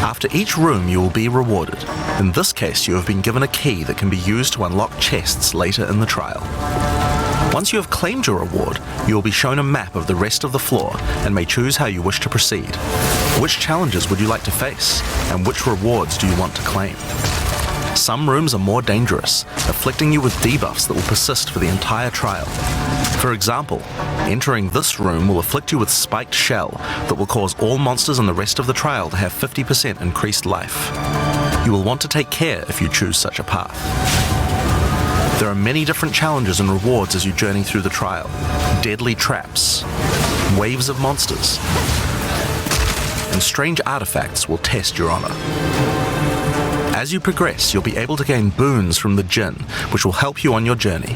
Speaker 8: After each room you will be rewarded. In this case, you have been given a key that can be used to unlock chests later in the trial. Once you have claimed your reward, you will be shown a map of the rest of the floor and may choose how you wish to proceed. Which challenges would you like to face, and which rewards do you want to claim? Some rooms are more dangerous, afflicting you with debuffs that will persist for the entire trial. For example, entering this room will afflict you with Spiked Shell that will cause all monsters in the rest of the trial to have 50% increased life. You will want to take care if you choose such a path. There are many different challenges and rewards as you journey through the trial. Deadly traps, waves of monsters, and strange artifacts will test your honor. As you progress, you'll be able to gain boons from the Jinn, which will help you on your journey.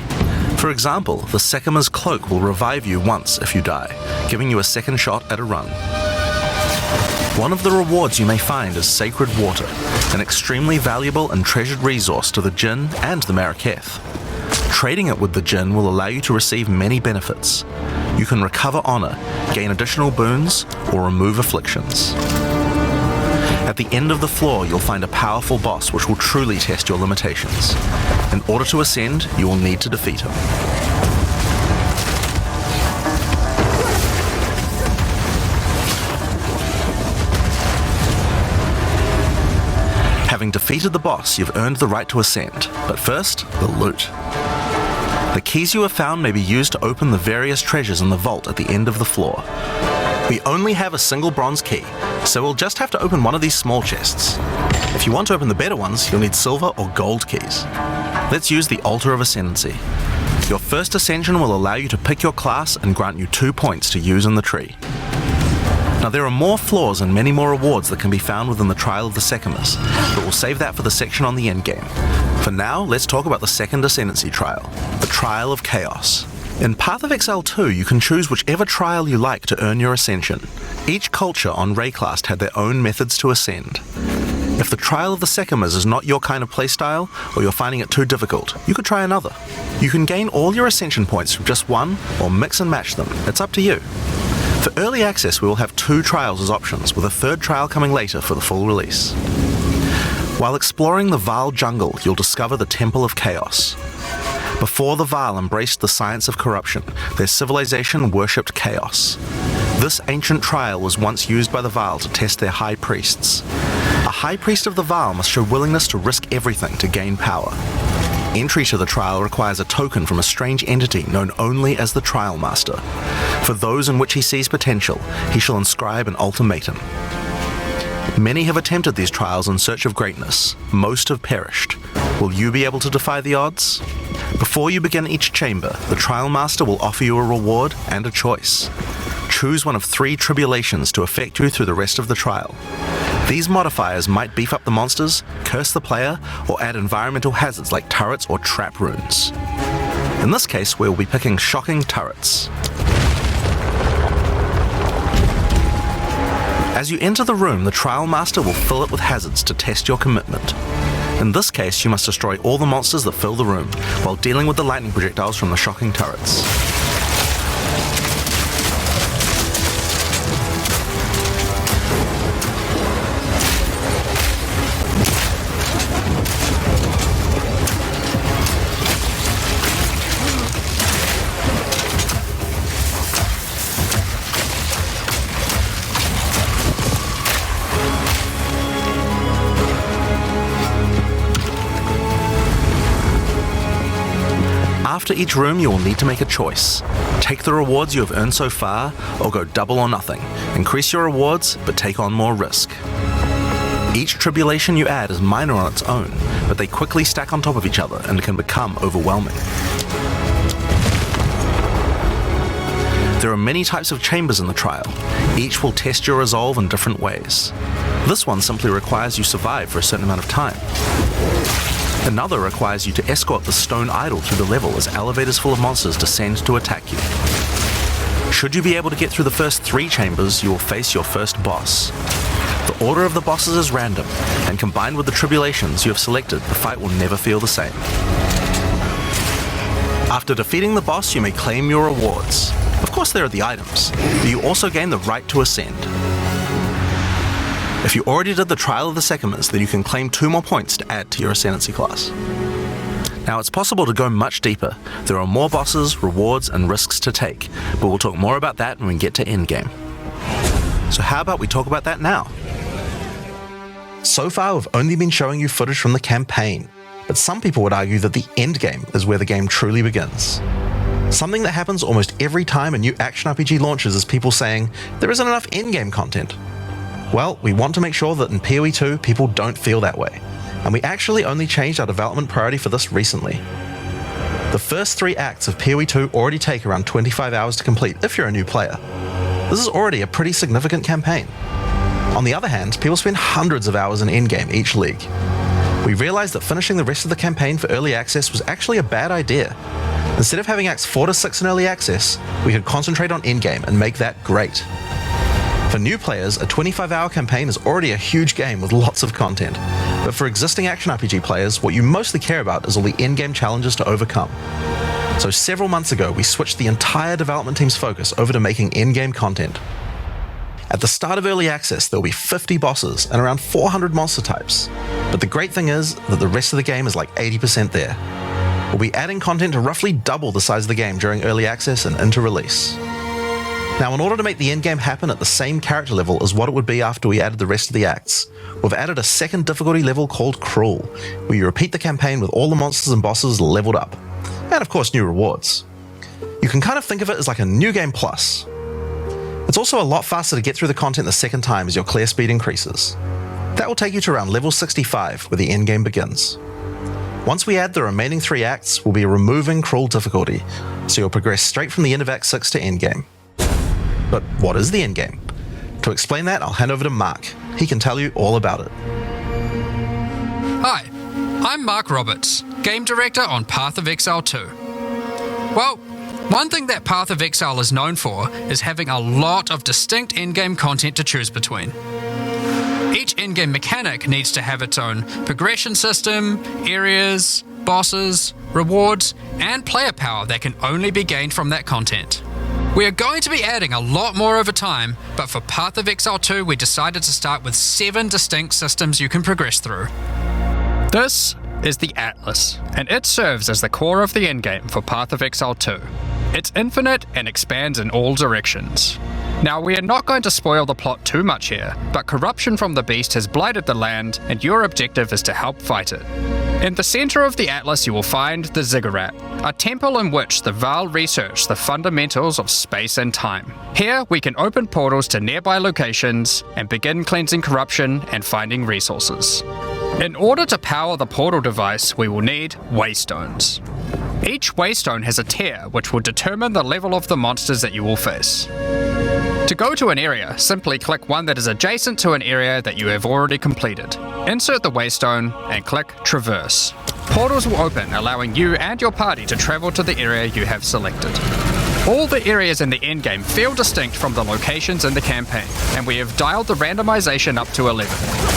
Speaker 8: For example, the Secuma's cloak will revive you once if you die, giving you a second shot at a run. One of the rewards you may find is Sacred Water, an extremely valuable and treasured resource to the Jinn and the Maraketh. Trading it with the Jinn will allow you to receive many benefits. You can recover honor, gain additional boons, or remove afflictions. At the end of the floor, you'll find a powerful boss which will truly test your limitations. In order to ascend, you will need to defeat him. Having defeated the boss, you've earned the right to ascend. But first, the loot. The keys you have found may be used to open the various treasures in the vault at the end of the floor. We only have a single bronze key, so we'll just have to open one of these small chests. If you want to open the better ones, you'll need silver or gold keys. Let's use the Altar of Ascendancy. Your first ascension will allow you to pick your class and grant you 2 points to use in the tree. Now there are more floors and many more rewards that can be found within the Trial of the Secumus, but we'll save that for the section on the endgame. For now, let's talk about the second Ascendancy Trial, the Trial of Chaos. In Path of Exile 2, you can choose whichever trial you like to earn your ascension. Each culture on Rayclast had their own methods to ascend. If the Trial of the Secumus is not your kind of playstyle, or you're finding it too difficult, you could try another. You can gain all your ascension points from just one, or mix and match them. It's up to you. For early access, we will have 2 trials as options, with a 3rd trial coming later for the full release. While exploring the Vaal jungle, you'll discover the Temple of Chaos. Before the Vaal embraced the science of corruption, their civilization worshipped chaos. This ancient trial was once used by the Vaal to test their high priests. A high priest of the Vaal must show willingness to risk everything to gain power. Entry to the trial requires a token from a strange entity known only as the Trial Master. For those in which he sees potential, he shall inscribe an ultimatum. Many have attempted these trials in search of greatness. Most have perished. Will you be able to defy the odds? Before you begin each chamber, the Trial Master will offer you a reward and a choice. Choose one of 3 tribulations to affect you through the rest of the trial. These modifiers might beef up the monsters, curse the player, or add environmental hazards like turrets or trap runes. In this case, we'll be picking shocking turrets. As you enter the room, the Trial Master will fill it with hazards to test your commitment. In this case, you must destroy all the monsters that fill the room, while dealing with the lightning projectiles from the shocking turrets. After each room, you will need to make a choice. Take the rewards you have earned so far, or go double or nothing. Increase your rewards, but take on more risk. Each tribulation you add is minor on its own, but they quickly stack on top of each other and can become overwhelming. There are many types of chambers in the trial. Each will test your resolve in different ways. This one simply requires you survive for a certain amount of time. Another requires you to escort the stone idol through the level as elevators full of monsters descend to attack you. Should you be able to get through the first 3 chambers, you will face your first boss. The order of the bosses is random, and combined with the tribulations you have selected, the fight will never feel the same. After defeating the boss, you may claim your rewards. Of course, there are the items, but you also gain the right to ascend. If you already did the Trial of the Secondments, then you can claim 2 more points to add to your Ascendancy class. Now, it's possible to go much deeper. There are more bosses, rewards, and risks to take, but we'll talk more about that when we get to Endgame. So how about we talk about that now? So far, we've only been showing you footage from the campaign, but some people would argue that the endgame is where the game truly begins. Something that happens almost every time a new action RPG launches is people saying, there isn't enough endgame content. Well, we want to make sure that in PoE 2, people don't feel that way, and we actually only changed our development priority for this recently. The first 3 acts of PoE 2 already take around 25 hours to complete if you're a new player. This is already a pretty significant campaign. On the other hand, people spend hundreds of hours in endgame each league. We realized that finishing the rest of the campaign for early access was actually a bad idea. Instead of having acts 4 to 6 in early access, we could concentrate on endgame and make that great. For new players, a 25-hour campaign is already a huge game with lots of content, but for existing action RPG players, what you mostly care about is all the endgame challenges to overcome. So several months ago, we switched the entire development team's focus over to making endgame content. At the start of early access, there will be 50 bosses and around 400 monster types, but the great thing is that the rest of the game is like 80% there. We'll be adding content to roughly double the size of the game during early access and into release. Now, in order to make the endgame happen at the same character level as what it would be after we added the rest of the acts, we've added a second difficulty level called Cruel, where you repeat the campaign with all the monsters and bosses leveled up, and of course new rewards. You can kind of think of it as like a new game plus. It's also a lot faster to get through the content the second time as your clear speed increases. That will take you to around level 65, where the endgame begins. Once we add the remaining 3 acts, we'll be removing Cruel difficulty, so you'll progress straight from the end of Act 6 to endgame. But what is the endgame? To explain that, I'll hand over to Mark. He can tell you all about it.
Speaker 10: Hi, I'm Mark Roberts, Game Director on Path of Exile 2. Well, one thing that Path of Exile is known for is having a lot of distinct endgame content to choose between. Each endgame mechanic needs to have its own progression system, areas, bosses, rewards, and player power that can only be gained from that content. We are going to be adding a lot more over time, but for Path of Exile 2 we decided to start with 7 distinct systems you can progress through.
Speaker 11: This is the Atlas, and it serves as the core of the endgame for Path of Exile 2. It's infinite and expands in all directions. Now, we are not going to spoil the plot too much here, but corruption from the beast has blighted the land, and your objective is to help fight it. In the center of the Atlas you will find the Ziggurat, a temple in which the Val research the fundamentals of space and time. Here we can open portals to nearby locations and begin cleansing corruption and finding resources. In order to power the portal device, we will need waystones. Each waystone has a tier which will determine the level of the monsters that you will face. To go to an area, simply click one that is adjacent to an area that you have already completed. Insert the waystone and click Traverse. Portals will open, allowing you and your party to travel to the area you have selected. All the areas in the endgame feel distinct from the locations in the campaign, and we have dialed the randomization up to 11.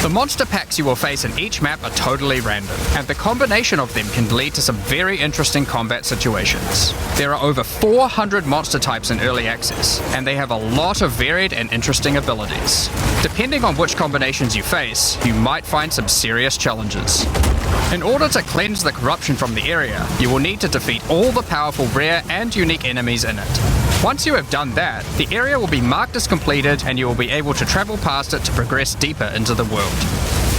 Speaker 11: The monster packs you will face in each map are totally random, and the combination of them can lead to some very interesting combat situations. There are over 400 monster types in early access, and they have a lot of varied and interesting abilities. Depending on which combinations you face, you might find some serious challenges. In order to cleanse the corruption from the area, you will need to defeat all the powerful rare and unique enemies in it. Once you have done that, the area will be marked as completed and you will be able to travel past it to progress deeper into the world.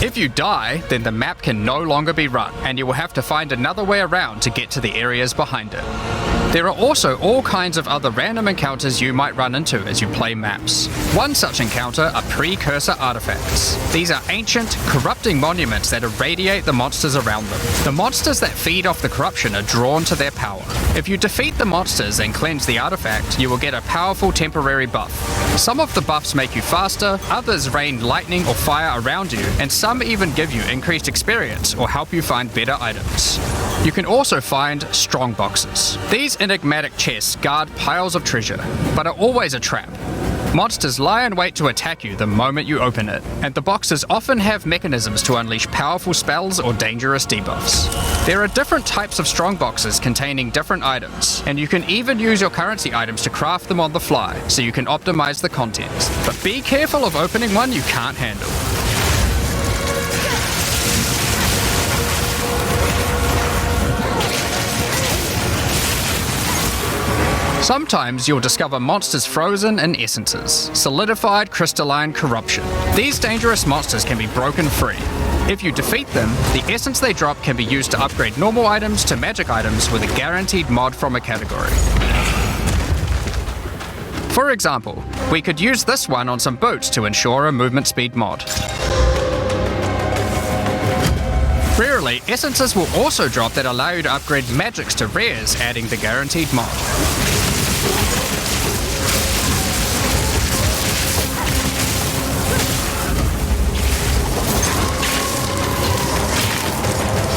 Speaker 11: If you die, then the map can no longer be run, and you will have to find another way around to get to the areas behind it. There are also all kinds of other random encounters you might run into as you play maps. One such encounter are precursor artifacts. These are ancient, corrupting monuments that irradiate the monsters around them. The monsters that feed off the corruption are drawn to their power. If you defeat the monsters and cleanse the artifact, you will get a powerful temporary buff. Some of the buffs make you faster, others rain lightning or fire around you, and some even give you increased experience or help you find better items. You can also find strong boxes. These enigmatic chests guard piles of treasure, but are always a trap. Monsters lie in wait to attack you the moment you open it, and the boxes often have mechanisms to unleash powerful spells or dangerous debuffs. There are different types of strong boxes containing different items, and you can even use your currency items to craft them on the fly, so you can optimize the contents. But be careful of opening one you can't handle. Sometimes you'll discover monsters frozen in essences, solidified crystalline corruption. These dangerous monsters can be broken free. If you defeat them, the essence they drop can be used to upgrade normal items to magic items with a guaranteed mod from a category. For example, we could use this one on some boots to ensure a movement speed mod. Rarely, essences will also drop that allow you to upgrade magics to rares, adding the guaranteed mod.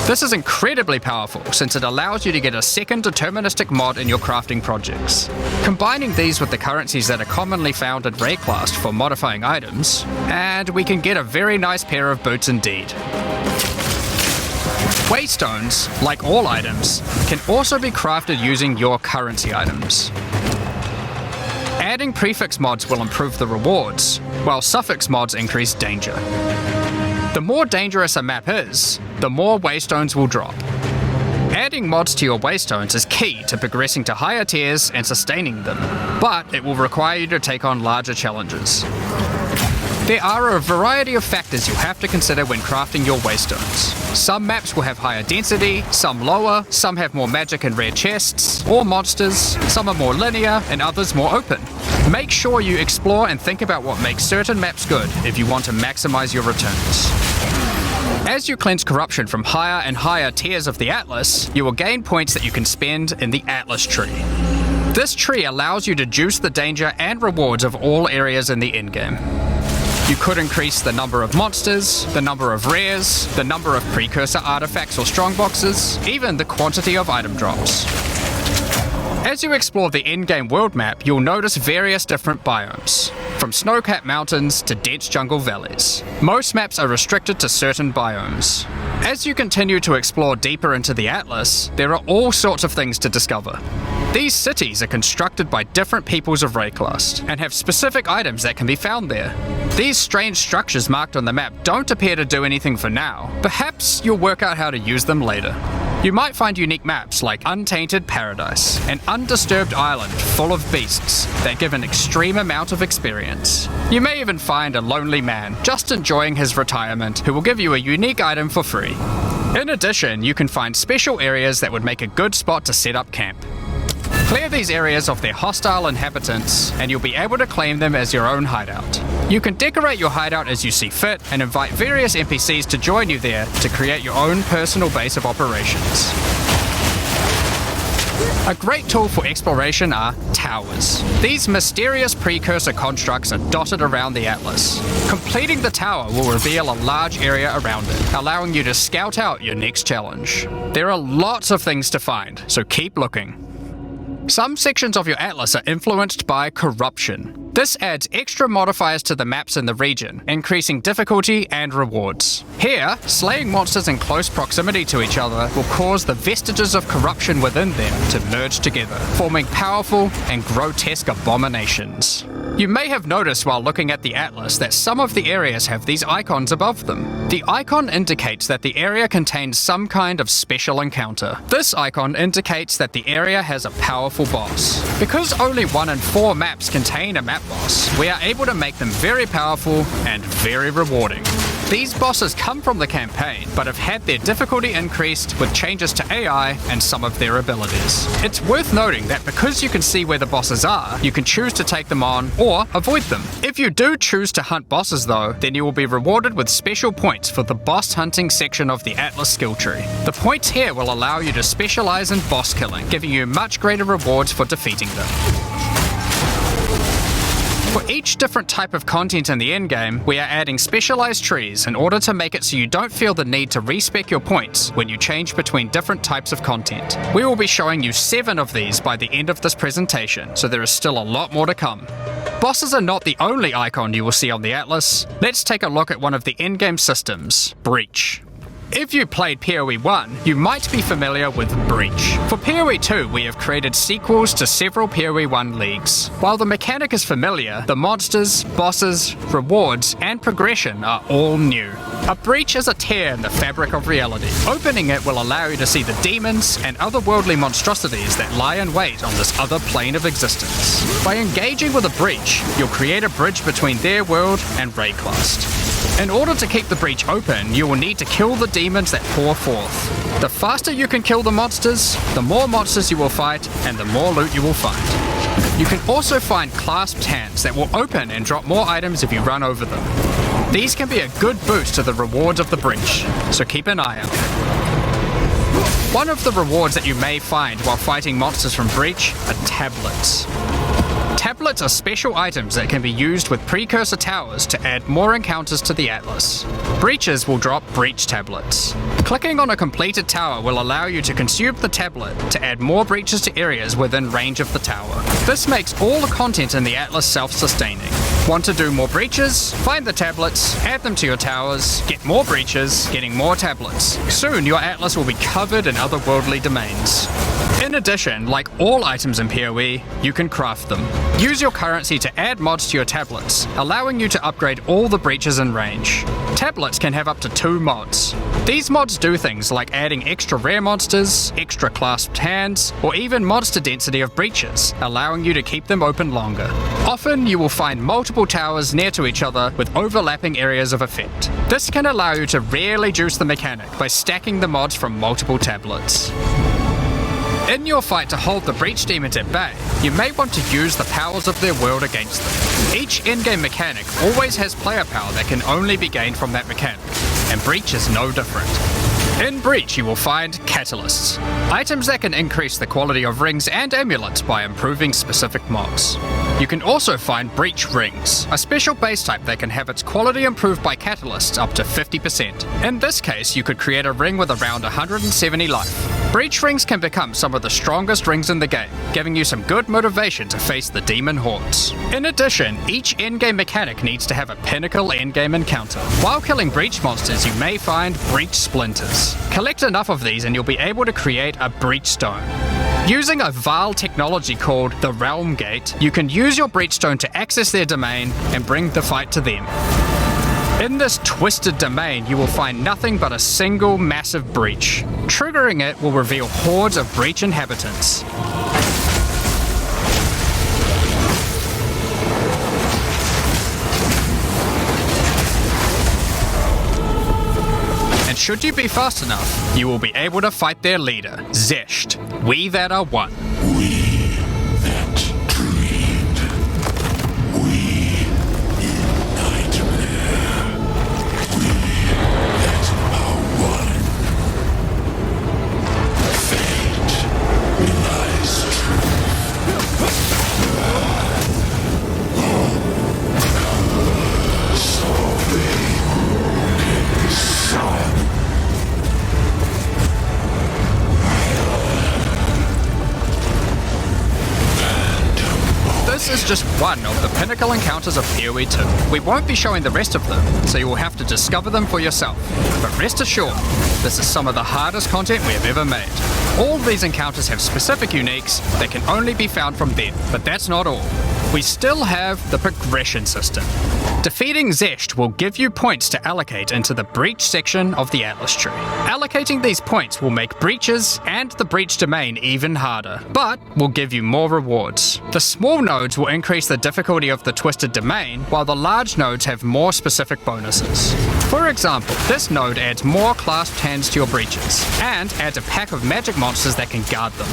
Speaker 11: This is incredibly powerful since it allows you to get a second deterministic mod in your crafting projects. Combining these with the currencies that are commonly found in Rayclast for modifying items, and we can get a very nice pair of boots indeed. Waystones, like all items, can also be crafted using your currency items. Adding prefix mods will improve the rewards, while suffix mods increase danger. The more dangerous a map is, the more waystones will drop. Adding mods to your waystones is key to progressing to higher tiers and sustaining them, but it will require you to take on larger challenges. There are a variety of factors you'll have to consider when crafting your waystones. Some maps will have higher density, some lower, some have more magic and rare chests, or monsters, some are more linear and others more open. Make sure you explore and think about what makes certain maps good if you want to maximize your returns. As you cleanse corruption from higher and higher tiers of the Atlas, you will gain points that you can spend in the Atlas tree. This tree allows you to juice the danger and rewards of all areas in the endgame. You could increase the number of monsters, the number of rares, the number of precursor artifacts or strongboxes, even the quantity of item drops. As you explore the endgame world map, you'll notice various different biomes, from snow-capped mountains to dense jungle valleys. Most maps are restricted to certain biomes. As you continue to explore deeper into the Atlas, there are all sorts of things to discover. These cities are constructed by different peoples of Rayclast, and have specific items that can be found there. These strange structures marked on the map don't appear to do anything for now. Perhaps you'll work out how to use them later. You might find unique maps like Untainted Paradise, an undisturbed island full of beasts that give an extreme amount of experience. You may even find a lonely man just enjoying his retirement who will give you a unique item for free. In addition, you can find special areas that would make a good spot to set up camp. Clear these areas of their hostile inhabitants, and you'll be able to claim them as your own hideout. You can decorate your hideout as you see fit, and invite various NPCs to join you there to create your own personal base of operations. A great tool for exploration are towers. These mysterious precursor constructs are dotted around the Atlas. Completing the tower will reveal a large area around it, allowing you to scout out your next challenge. There are lots of things to find, so keep looking. Some sections of your Atlas are influenced by corruption. This adds extra modifiers to the maps in the region, increasing difficulty and rewards. Here, slaying monsters in close proximity to each other will cause the vestiges of corruption within them to merge together, forming powerful and grotesque abominations. You may have noticed while looking at the Atlas that some of the areas have these icons above them. The icon indicates that the area contains some kind of special encounter. This icon indicates that the area has a powerful boss. Because only 1 in 4 maps contain a map boss, we are able to make them very powerful and very rewarding. These bosses come from the campaign, but have had their difficulty increased with changes to AI and some of their abilities. It's worth noting that because you can see where the bosses are, you can choose to take them on or avoid them. If you do choose to hunt bosses though, then you will be rewarded with special points for the boss hunting section of the Atlas skill tree. The points here will allow you to specialize in boss killing, giving you much greater rewards for defeating them. For each each different type of content in the endgame, we are adding specialized trees in order to make it so you don't feel the need to respec your points when you change between different types of content. We will be showing you 7 of these by the end of this presentation, so there is still a lot more to come. Bosses are not the only icon you will see on the Atlas. Let's take a look at one of the endgame systems, Breach. If you played PoE 1, you might be familiar with Breach. For PoE 2, we have created sequels to several PoE 1 leagues. While the mechanic is familiar, the monsters, bosses, rewards, and progression are all new. A breach is a tear in the fabric of reality. Opening it will allow you to see the demons and otherworldly monstrosities that lie in wait on this other plane of existence. By engaging with a breach, you'll create a bridge between their world and Rayclast. In order to keep the breach open, you will need to kill the demons that pour forth. The faster you can kill the monsters, the more monsters you will fight, and the more loot you will find. You can also find clasped hands that will open and drop more items if you run over them. These can be a good boost to the rewards of the breach, so keep an eye out. One of the rewards that you may find while fighting monsters from Breach are tablets. Tablets are special items that can be used with precursor towers to add more encounters to the Atlas. Breaches will drop breach tablets. Clicking on a completed tower will allow you to consume the tablet to add more breaches to areas within range of the tower. This makes all the content in the Atlas self-sustaining. Want to do more breaches? Find the tablets, add them to your towers, get more breaches, getting more tablets. Soon your Atlas will be covered in otherworldly domains. In addition, like all items in PoE, you can craft them. Use your currency to add mods to your tablets, allowing you to upgrade all the breaches in range. Tablets can have up to 2 mods. These mods do things like adding extra rare monsters, extra clasped hands, or even monster density of breaches, allowing you to keep them open longer. Often you will find multiple towers near to each other with overlapping areas of effect. This can allow you to really juice the mechanic by stacking the mods from multiple tablets. In your fight to hold the breach demons at bay, you may want to use the powers of their world against them. Each endgame mechanic always has player power that can only be gained from that mechanic, and Breach is no different. In Breach, you will find catalysts, items that can increase the quality of rings and amulets by improving specific mobs. You can also find Breach Rings, a special base type that can have its quality improved by catalysts up to 50%. In this case, you could create a ring with around 170 life. Breach Rings can become some of the strongest rings in the game, giving you some good motivation to face the demon hordes. In addition, each endgame mechanic needs to have a pinnacle endgame encounter. While killing Breach monsters, you may find Breach Splinters. Collect enough of these and you'll be able to create a Breach Stone. Using a Vaal technology called the Realm Gate, you can use your Breach Stone to access their domain and bring the fight to them. In this twisted domain, you will find nothing but a single massive breach. Triggering it will reveal hordes of breach inhabitants. And should you be fast enough, you will be able to fight their leader, Zesht. We that are one.
Speaker 7: We that dreamed. We in nightmare. We that are one. Fate lies
Speaker 11: This is just one of the pinnacle encounters of PoE 2. We won't be showing the rest of them, so you will have to discover them for yourself. But rest assured, this is some of the hardest content we have ever made. All these encounters have specific uniques that can only be found from them, but that's not all. We still have the progression system. Defeating Zesht will give you points to allocate into the breach section of the Atlas tree. Allocating these points will make breaches and the breach domain even harder, but will give you more rewards. The small nodes will increase the difficulty of the twisted domain, while the large nodes have more specific bonuses. For example, this node adds more clasped hands to your breaches, and adds a pack of magic monsters that can guard them.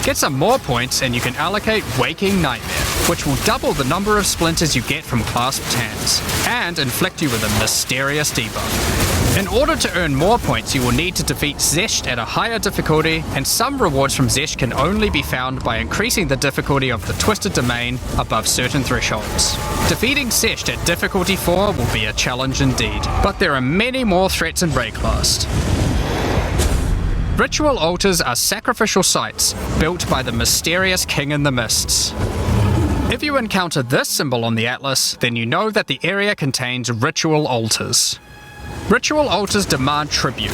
Speaker 11: Get some more points and you can allocate Waking Nightmare. which will double the number of splinters you get from clasped hands, and inflict you with a mysterious debuff. In order to earn more points, you will need to defeat Zesht at a higher difficulty, and some rewards from Zesht can only be found by increasing the difficulty of the Twisted Domain above certain thresholds. Defeating Zesht at difficulty 4 will be a challenge indeed, but there are many more threats in Breaklast. Ritual altars are sacrificial sites built by the mysterious King in the Mists. If you encounter this symbol on the atlas, then you know that the area contains ritual altars. Ritual altars demand tribute.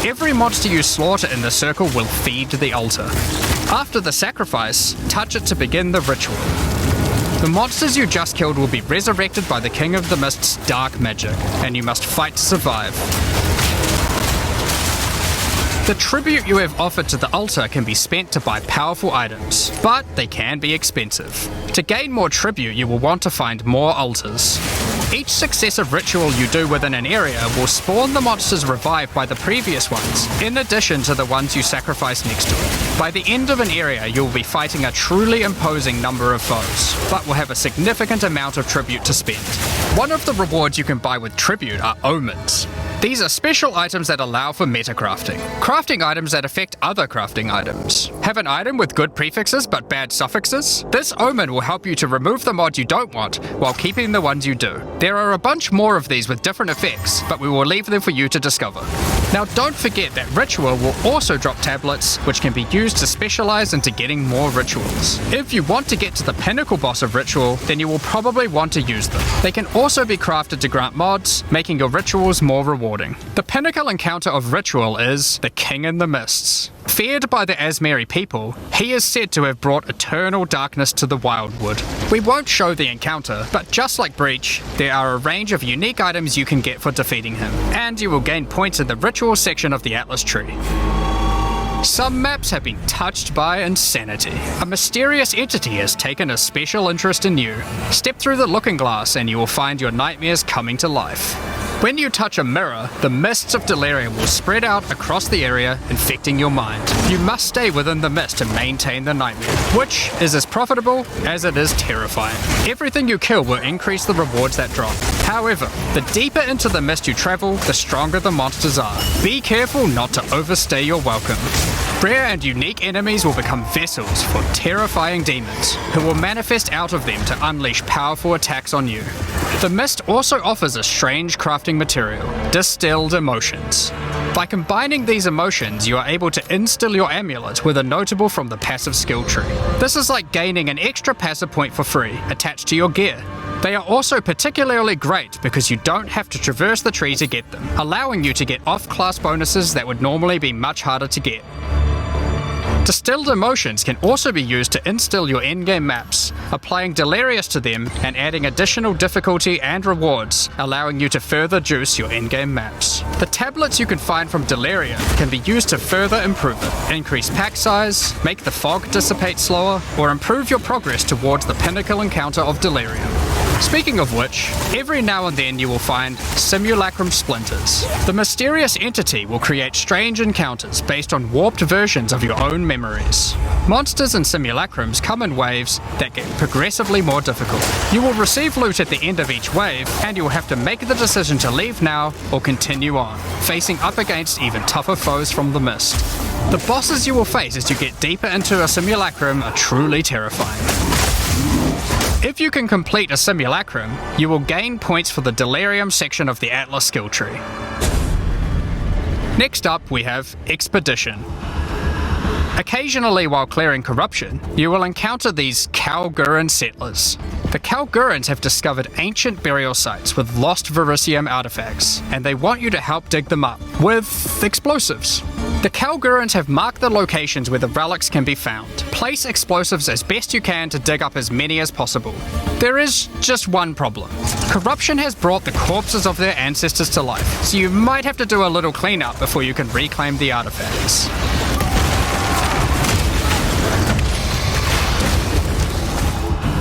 Speaker 11: Every monster you slaughter in the circle will feed the altar. After the sacrifice, touch it to begin the ritual. The monsters you just killed will be resurrected by the King of the Mist's dark magic, and you must fight to survive. The tribute you have offered to the altar can be spent to buy powerful items, but they can be expensive. To gain more tribute, you will want to find more altars. Each successive ritual you do within an area will spawn the monsters revived by the previous ones, in addition to the ones you sacrifice next to it. By the end of an area, you will be fighting a truly imposing number of foes, but will have a significant amount of tribute to spend. One of the rewards you can buy with tribute are omens. These are special items that allow for meta crafting. Crafting items that affect other crafting items. Have an item with good prefixes but bad suffixes? This omen will help you to remove the mod you don't want while keeping the ones you do. There are a bunch more of these with different effects, but we will leave them for you to discover. Now don't forget that Ritual will also drop tablets, which can be used to specialize into getting more rituals. If you want to get to the Pinnacle Boss of Ritual, then you will probably want to use them. They can also be crafted to grant mods, making your rituals more rewarding. The pinnacle encounter of Ritual is the King in the Mists. Feared by the Asmeri people, he is said to have brought eternal darkness to the Wildwood. We won't show the encounter, but just like Breach, there are a range of unique items you can get for defeating him, and you will gain points in the Ritual section of the Atlas tree. Some maps have been touched by insanity. A mysterious entity has taken a special interest in you. Step through the looking glass and you will find your nightmares coming to life. When you touch a mirror, the mists of Delirium will spread out across the area, infecting your mind. You must stay within the mist to maintain the nightmare, which is as profitable as it is terrifying. Everything you kill will increase the rewards that drop. However, the deeper into the mist you travel, the stronger the monsters are. Be careful not to overstay your welcome. Rare and unique enemies will become vessels for terrifying demons, who will manifest out of them to unleash powerful attacks on you. The mist also offers a strange crafting material, distilled emotions. By combining these emotions, you are able to instill your amulet with a notable from the passive skill tree. This is like gaining an extra passive point for free, attached to your gear. They are also particularly great because you don't have to traverse the tree to get them, allowing you to get off-class bonuses that would normally be much harder to get. Distilled emotions can also be used to instill your endgame maps, applying Delirious to them and adding additional difficulty and rewards, allowing you to further juice your endgame maps. The tablets you can find from Delirium can be used to further improve it, increase pack size, make the fog dissipate slower, or improve your progress towards the pinnacle encounter of Delirium. Speaking of which, every now and then you will find simulacrum splinters. The mysterious entity will create strange encounters based on warped versions of your own memories. Monsters and simulacrums come in waves that get progressively more difficult. You will receive loot at the end of each wave, and you will have to make the decision to leave now or continue on, facing up against even tougher foes from the mist. The bosses you will face as you get deeper into a simulacrum are truly terrifying. If you can complete a simulacrum, you will gain points for the Delirium section of the Atlas skill tree. Next up, we have Expedition. Occasionally, while clearing corruption, you will encounter these Kalguran settlers. The Kalgurans have discovered ancient burial sites with lost Verisium artifacts, and they want you to help dig them up with explosives. The Kalgurans have marked the locations where the relics can be found. Place explosives as best you can to dig up as many as possible. There is just one problem. Corruption has brought the corpses of their ancestors to life, so you might have to do a little cleanup before you can reclaim the artifacts.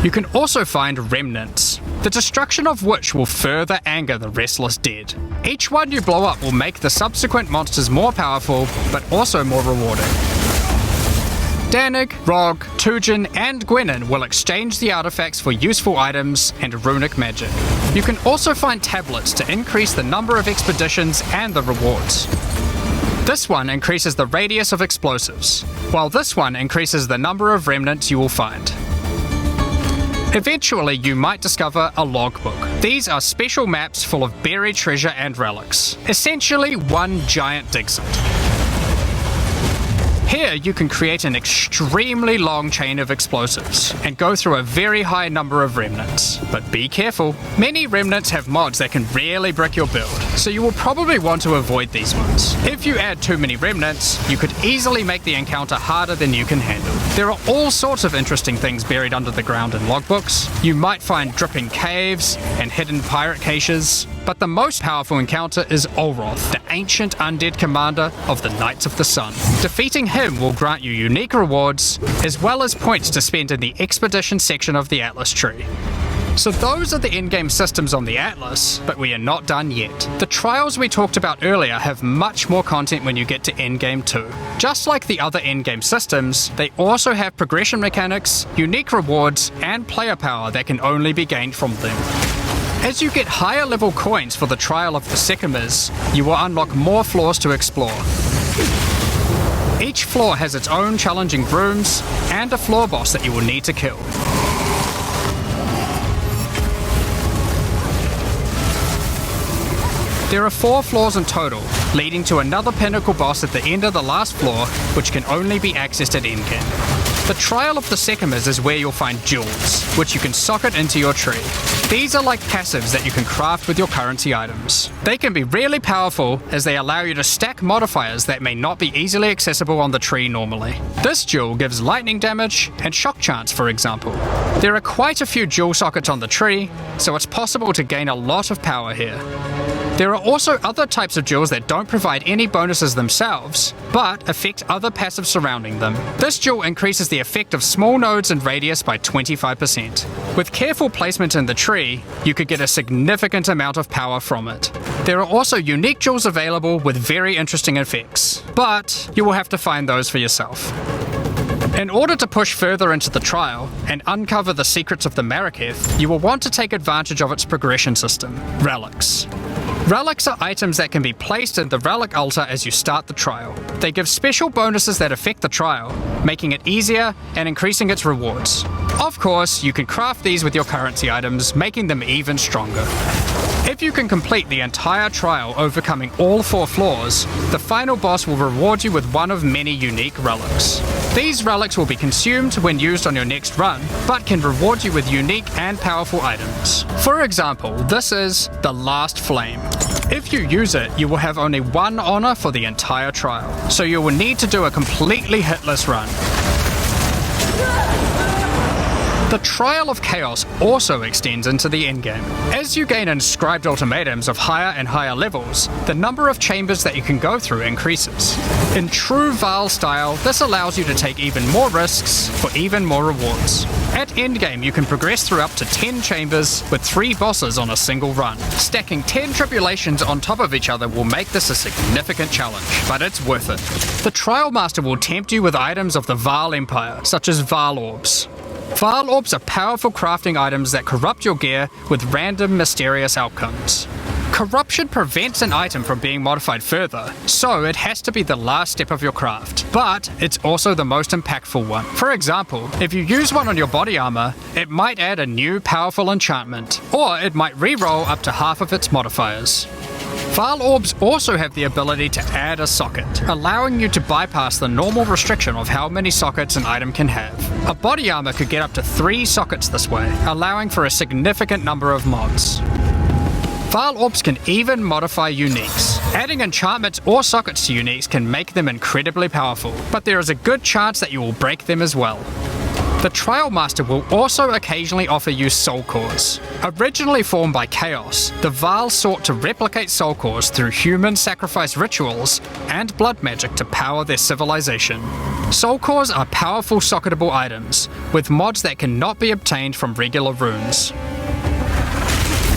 Speaker 11: You can also find remnants, the destruction of which will further anger the restless dead. Each one you blow up will make the subsequent monsters more powerful, but also more rewarding. Danig, Rog, Tujin, and Gwenin will exchange the artifacts for useful items and runic magic. You can also find tablets to increase the number of expeditions and the rewards. This one increases the radius of explosives, while this one increases the number of remnants you will find. Eventually, you might discover a logbook. These are special maps full of buried treasure and relics, essentially one giant dig site. Here, you can create an extremely long chain of explosives and go through a very high number of remnants. But be careful, many remnants have mods that can really brick your build, so you will probably want to avoid these ones. If you add too many remnants, you could easily make the encounter harder than you can handle. There are all sorts of interesting things buried under the ground in logbooks. You might find dripping caves and hidden pirate caches, but the most powerful encounter is Olroth, the ancient undead commander of the Knights of the Sun. Defeating him will grant you unique rewards, as well as points to spend in the expedition section of the Atlas tree. So those are the endgame systems on the Atlas, but we are not done yet. The trials we talked about earlier have much more content when you get to Endgame 2. Just like the other endgame systems, they also have progression mechanics, unique rewards, and player power that can only be gained from them. As you get higher level coins for the Trial of the Sycamores, you will unlock more floors to explore. Each floor has its own challenging rooms and a floor boss that you will need to kill. There are 4 floors in total, leading to another Pinnacle Boss at the end of the last floor, which can only be accessed at endgame. The Trial of the Sycamores is where you'll find jewels, which you can socket into your tree. These are like passives that you can craft with your currency items. They can be really powerful as they allow you to stack modifiers that may not be easily accessible on the tree normally. This jewel gives lightning damage and shock chance, for example. There are quite a few jewel sockets on the tree, so it's possible to gain a lot of power here. There are also other types of jewels that don't provide any bonuses themselves, but affect other passives surrounding them. This jewel increases the effect of small nodes and radius by 25%. With careful placement in the tree, you could get a significant amount of power from it. There are also unique jewels available with very interesting effects, but you will have to find those for yourself. In order to push further into the trial and uncover the secrets of the Marraketh, you will want to take advantage of its progression system, relics. Relics are items that can be placed in the relic altar as you start the trial. They give special bonuses that affect the trial, making it easier and increasing its rewards. Of course, you can craft these with your currency items, making them even stronger. If you can complete the entire trial overcoming all 4 floors, the final boss will reward you with one of many unique relics. These relics will be consumed when used on your next run, but can reward you with unique and powerful items. For example, this is the Last Flame. If you use it, you will have only 1 honor for the entire trial, so you will need to do a completely hitless run. The Trial of Chaos also extends into the endgame. As you gain inscribed ultimatums of higher and higher levels, the number of chambers that you can go through increases. In true Vaal style, this allows you to take even more risks for even more rewards. At endgame, you can progress through up to 10 chambers with 3 bosses on a single run. Stacking 10 tribulations on top of each other will make this a significant challenge, but it's worth it. The Trial Master will tempt you with items of the Vaal Empire, such as Vaal Orbs. Vaal Orbs are powerful crafting items that corrupt your gear with random mysterious outcomes. Corruption prevents an item from being modified further, so it has to be the last step of your craft. But it's also the most impactful one. For example, if you use one on your body armor, it might add a new powerful enchantment, or it might re-roll up to half of its modifiers. Vaal Orbs also have the ability to add a socket, allowing you to bypass the normal restriction of how many sockets an item can have. A body armor could get up to 3 sockets this way, allowing for a significant number of mods. Vaal Orbs can even modify uniques. Adding enchantments or sockets to uniques can make them incredibly powerful, but there is a good chance that you will break them as well. The Trial Master will also occasionally offer you soul cores. Originally formed by Chaos, the Vaal sought to replicate soul cores through human sacrifice rituals and blood magic to power their civilization. Soul cores are powerful socketable items, with mods that cannot be obtained from regular runes.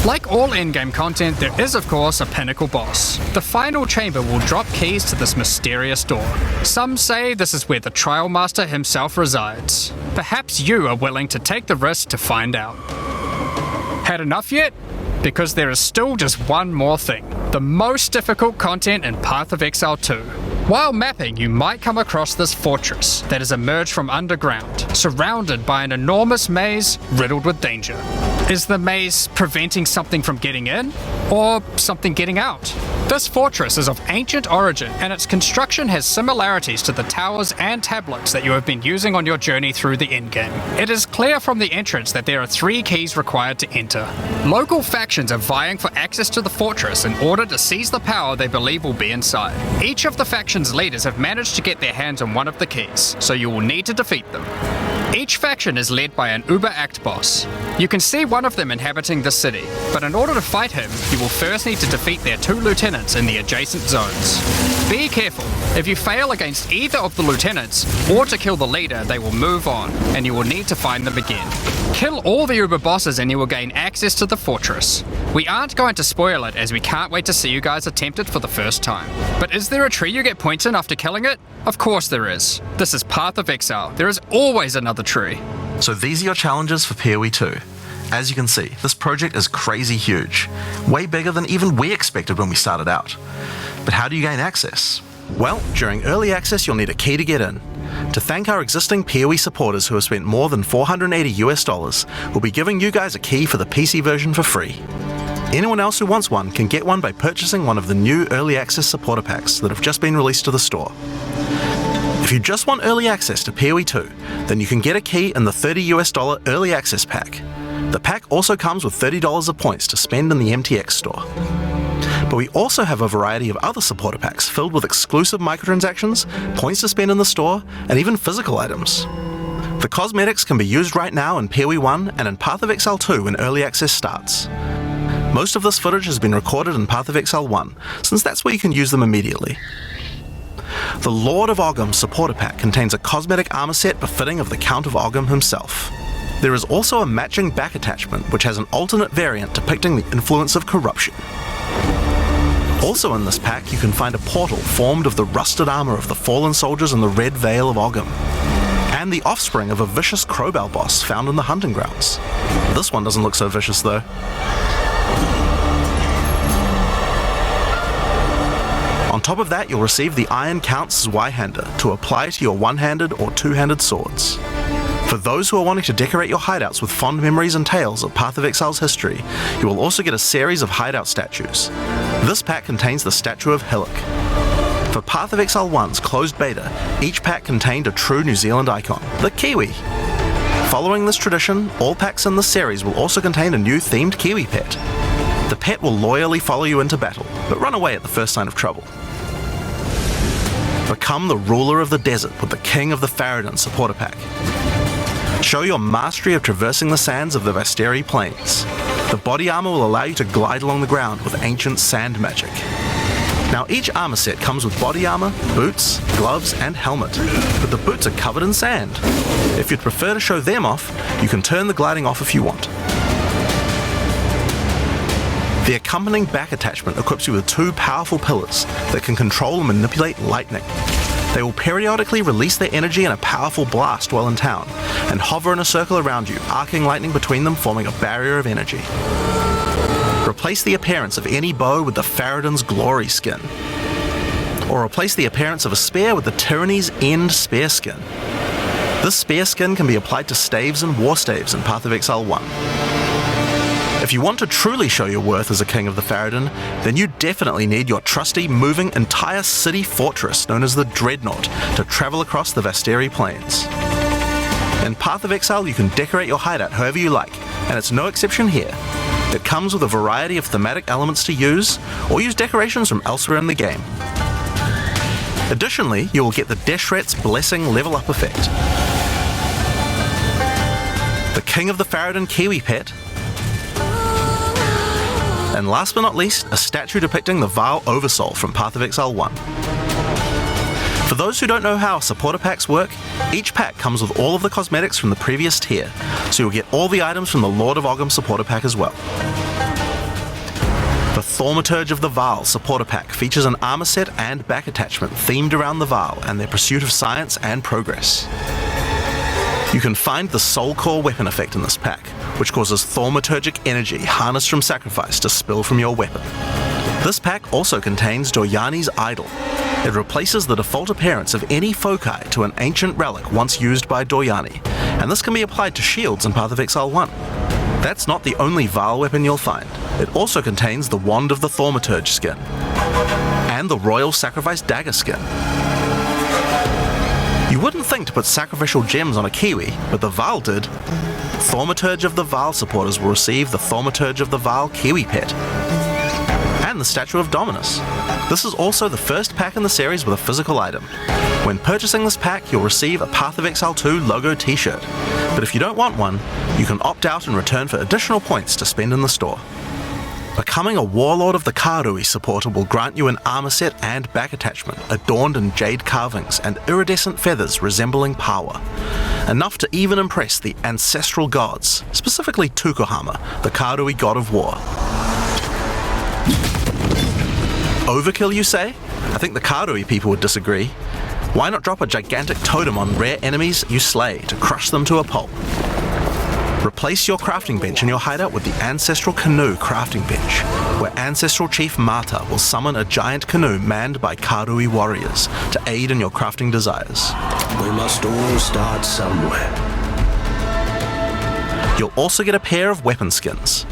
Speaker 11: Like all endgame content, there is of course a Pinnacle Boss. The final chamber will drop keys to this mysterious door. Some say this is where the Traile Master himself resides. Perhaps you are willing to take the risk to find out. Had enough yet? Because there is still just one more thing. The most difficult content in Path of Exile 2. While mapping, you might come across this fortress that has emerged from underground, surrounded by an enormous maze riddled with danger. Is the maze preventing something from getting in, or something getting out? This fortress is of ancient origin, and its construction has similarities to the towers and tablets that you have been using on your journey through the endgame. It is clear from the entrance that there are 3 keys required to enter. Local factions are vying for access to the fortress in order to seize the power they believe will be inside. Each of the factions' leaders have managed to get their hands on one of the keys, so you will need to defeat them. Each faction is led by an Uber-Act boss. You can see one of them inhabiting the city, but in order to fight him, you will first need to defeat their 2 lieutenants in the adjacent zones. Be careful. If you fail against either of the lieutenants, or to kill the leader, they will move on, and you will need to find them again. Kill all the Uber bosses and you will gain access to the fortress. We aren't going to spoil it as we can't wait to see you guys attempt it for the first time. But is there a tree you get points in after killing it? Of course there is. This is Path of Exile. There is always another tree.
Speaker 8: So these are your challenges for PoE 2. As you can see, this project is crazy huge, way bigger than even we expected when we started out. But how do you gain access? Well, during early access you'll need a key to get in. To thank our existing PoE supporters who have spent more than $480, we'll be giving you guys a key for the PC version for free. Anyone else who wants one can get one by purchasing one of the new early access supporter packs that have just been released to the store. If you just want early access to PoE 2, then you can get a key in the $30 early access pack. The pack also comes with $30 of points to spend in the MTX store. But we also have a variety of other supporter packs filled with exclusive microtransactions, points to spend in the store, and even physical items. The cosmetics can be used right now in PoE 1 and in Path of Exile 2 when early access starts. Most of this footage has been recorded in Path of Exile 1, since that's where you can use them immediately. The Lord of Ogham supporter pack contains a cosmetic armor set befitting of the Count of Ogham himself. There is also a matching back attachment which has an alternate variant depicting the influence of corruption. Also in this pack you can find a portal formed of the rusted armor of the fallen soldiers in the Red Vale of Ogham, and the offspring of a vicious crowbell boss found in the hunting grounds. This one doesn't look so vicious though. On top of that, you'll receive the Iron Count's Zweihander to apply to your one-handed or two-handed swords. For those who are wanting to decorate your hideouts with fond memories and tales of Path of Exile's history, you will also get a series of hideout statues. This pack contains the statue of Hillock. For Path of Exile 1's closed beta, each pack contained a true New Zealand icon, the Kiwi. Following this tradition, all packs in this series will also contain a new themed Kiwi pet. The pet will loyally follow you into battle, but run away at the first sign of trouble. Become the ruler of the desert with the King of the Faradin supporter pack. Show your mastery of traversing the sands of the Vasteri Plains. The body armor will allow you to glide along the ground with ancient sand magic. Now each armor set comes with body armor, boots, gloves and helmet, but the boots are covered in sand. If you'd prefer to show them off, you can turn the gliding off if you want. The accompanying back attachment equips you with 2 powerful pillars that can control and manipulate lightning. They will periodically release their energy in a powerful blast while in town, and hover in a circle around you, arcing lightning between them, forming a barrier of energy. Replace the appearance of any bow with the Faradin's Glory skin, or replace the appearance of a spear with the Tyranny's End spear skin. This spear skin can be applied to staves and war staves in Path of Exile 1. If you want to truly show your worth as a King of the Faradin, then you definitely need your trusty, moving, entire city fortress known as the Dreadnought to travel across the Vasteri Plains. In Path of Exile, you can decorate your hideout however you like, and it's no exception here. It comes with a variety of thematic elements to use, or use decorations from elsewhere in the game. Additionally, you will get the Deshret's Blessing level up effect, the King of the Faradin Kiwi pet, and last but not least, a statue depicting the Vile Oversoul from Path of Exile 1. For those who don't know how supporter packs work, each pack comes with all of the cosmetics from the previous tier, so you'll get all the items from the Lord of Ogham supporter pack as well. The Thaumaturge of the Vaal supporter pack features an armor set and back attachment themed around the Vaal and their pursuit of science and progress. You can find the Soul Core weapon effect in this pack, which causes thaumaturgic energy harnessed from sacrifice to spill from your weapon. This pack also contains Doryani's Idol. It replaces the default appearance of any foci to an ancient relic once used by Doryani, and this can be applied to shields in Path of Exile 1. That's not the only Vaal weapon you'll find. It also contains the Wand of the Thaumaturge skin, and the Royal Sacrifice Dagger skin. You wouldn't think to put sacrificial gems on a Kiwi, but the Vaal did. Thaumaturge of the Vaal supporters will receive the Thaumaturge of the Vaal Kiwi pet, and the Statue of Dominus. This is also the first pack in the series with a physical item. When purchasing this pack, you'll receive a Path of Exile 2 logo t-shirt, but if you don't want one, you can opt out in return for additional points to spend in the store. Becoming a Warlord of the Karui supporter will grant you an armor set and back attachment adorned in jade carvings and iridescent feathers resembling Pawa, enough to even impress the ancestral gods, specifically Tukohama, the Karui god of war. Overkill, you say? I think the Karui people would disagree. Why not drop a gigantic totem on rare enemies you slay to crush them to a pulp? Replace your crafting bench in your hideout with the Ancestral Canoe crafting bench, where Ancestral Chief Mata will summon a giant canoe manned by Karui warriors to aid in your crafting desires.
Speaker 2: We must all start somewhere.
Speaker 8: You'll also get a pair of weapon skins.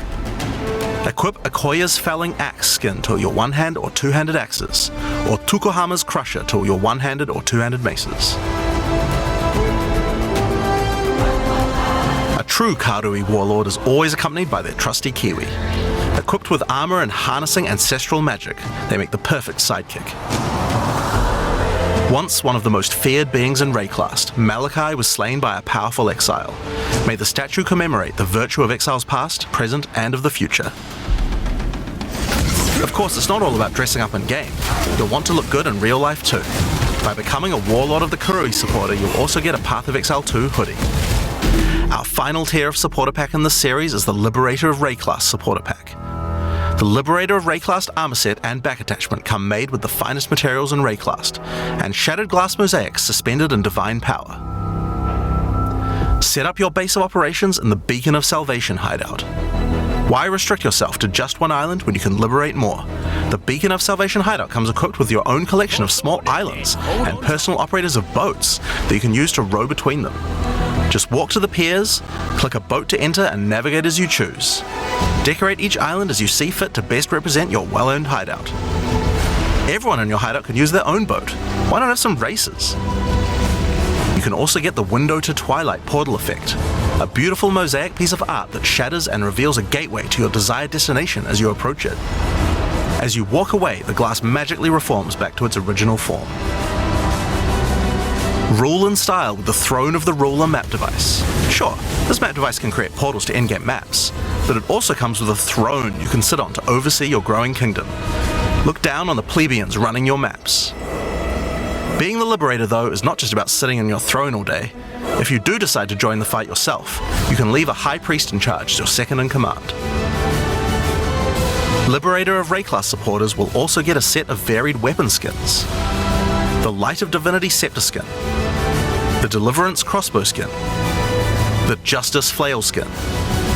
Speaker 8: Equip Akoya's Felling Axe skin to your one-hand or two-handed axes, or Tukohama's Crusher to your one-handed or two-handed maces. A true Karui warlord is always accompanied by their trusty Kiwi. Equipped with armor and harnessing ancestral magic, they make the perfect sidekick. Once one of the most feared beings in Rayclast, Malachi was slain by a powerful exile. May the statue commemorate the virtue of exiles past, present, and of the future. Of course, it's not all about dressing up in game. You'll want to look good in real life too. By becoming a Warlord of the Karui supporter, you'll also get a Path of Exile 2 hoodie. Our final tier of supporter pack in this series is the Liberator of Rayclast supporter pack. The Liberator of Rayclast armor set and back attachment come made with the finest materials in Rayclast, and shattered glass mosaics suspended in divine power. Set up your base of operations in the Beacon of Salvation hideout. Why restrict yourself to just one island when you can liberate more? The Beacon of Salvation hideout comes equipped with your own collection of small islands and personal operators of boats that you can use to row between them. Just walk to the piers, click a boat to enter, and navigate as you choose. Decorate each island as you see fit to best represent your well-earned hideout. Everyone in your hideout can use their own boat. Why not have some races? You can also get the Window to Twilight portal effect, a beautiful mosaic piece of art that shatters and reveals a gateway to your desired destination as you approach it. As you walk away, the glass magically reforms back to its original form. Rule in style with the Throne of the Ruler map device. Sure, this map device can create portals to endgame maps, but it also comes with a throne you can sit on to oversee your growing kingdom. Look down on the plebeians running your maps. Being the Liberator, though, is not just about sitting on your throne all day. If you do decide to join the fight yourself, you can leave a High Priest in charge as your second in command. Liberator of Rayclast supporters will also get a set of varied weapon skins. The Light of Divinity Scepter skin, the Deliverance Crossbow skin, the Justice Flail skin,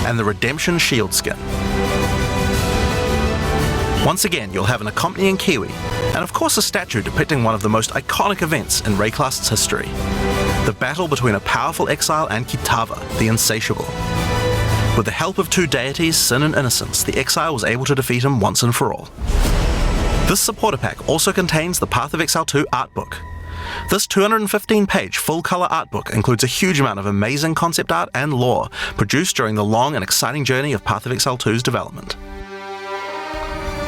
Speaker 8: and the Redemption Shield skin. Once again, you'll have an accompanying Kiwi, and of course a statue depicting one of the most iconic events in Rayclast's history, the battle between a powerful exile and Kitava, the Insatiable. With the help of two deities, Sin and Innocence, the exile was able to defeat him once and for all. This supporter pack also contains the Path of Exile 2 art book. This 215-page full-color art book includes a huge amount of amazing concept art and lore produced during the long and exciting journey of Path of Exile 2's development.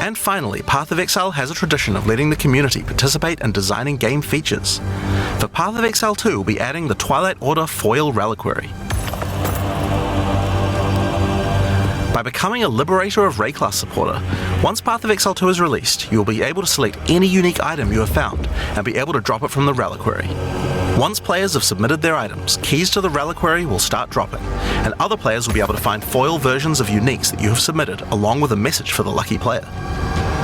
Speaker 8: And finally, Path of Exile has a tradition of letting the community participate in designing game features. For Path of Exile 2 will be adding the Twilight Order Foil Reliquary. By becoming a Liberator of Rayclast supporter, once Path of Exile 2 is released, you will be able to select any unique item you have found and be able to drop it from the reliquary. Once players have submitted their items, keys to the reliquary will start dropping, and other players will be able to find foil versions of uniques that you have submitted, along with a message for the lucky player.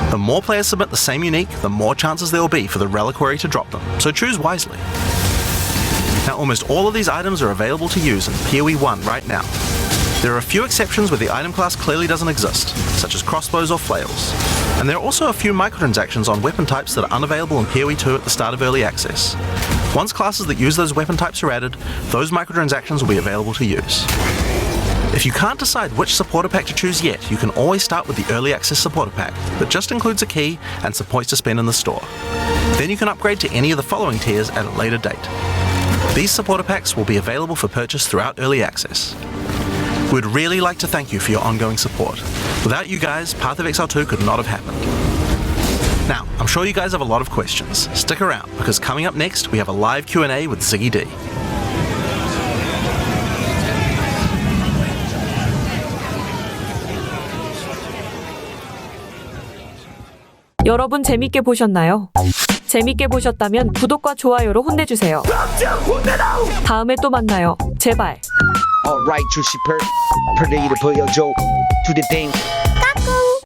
Speaker 8: The more players submit the same unique, the more chances there will be for the reliquary to drop them, so choose wisely. Now, almost all of these items are available to use in PoE 1 right now. There are a few exceptions where the item class clearly doesn't exist, such as crossbows or flails. And there are also a few microtransactions on weapon types that are unavailable in PoE 2 at the start of early access. Once classes that use those weapon types are added, those microtransactions will be available to use. If you can't decide which supporter pack to choose yet, you can always start with the early access supporter pack that just includes a key and some points to spend in the store. Then you can upgrade to any of the following tiers at a later date. These supporter packs will be available for purchase throughout early access. We'd really like to thank you for your ongoing support. Without you guys, Path of Exile 2 could not have happened. Now, I'm sure you guys have a lot of questions. Stick around, because coming up next, we have a live Q&A with Ziggy D.
Speaker 1: 여러분 재밌게 보셨나요? 재밌게 보셨다면 구독과 좋아요로 혼내주세요. 다음에 또 만나요. 제발.
Speaker 2: Alright, JoSEePL, Predator put your Joe to the thing.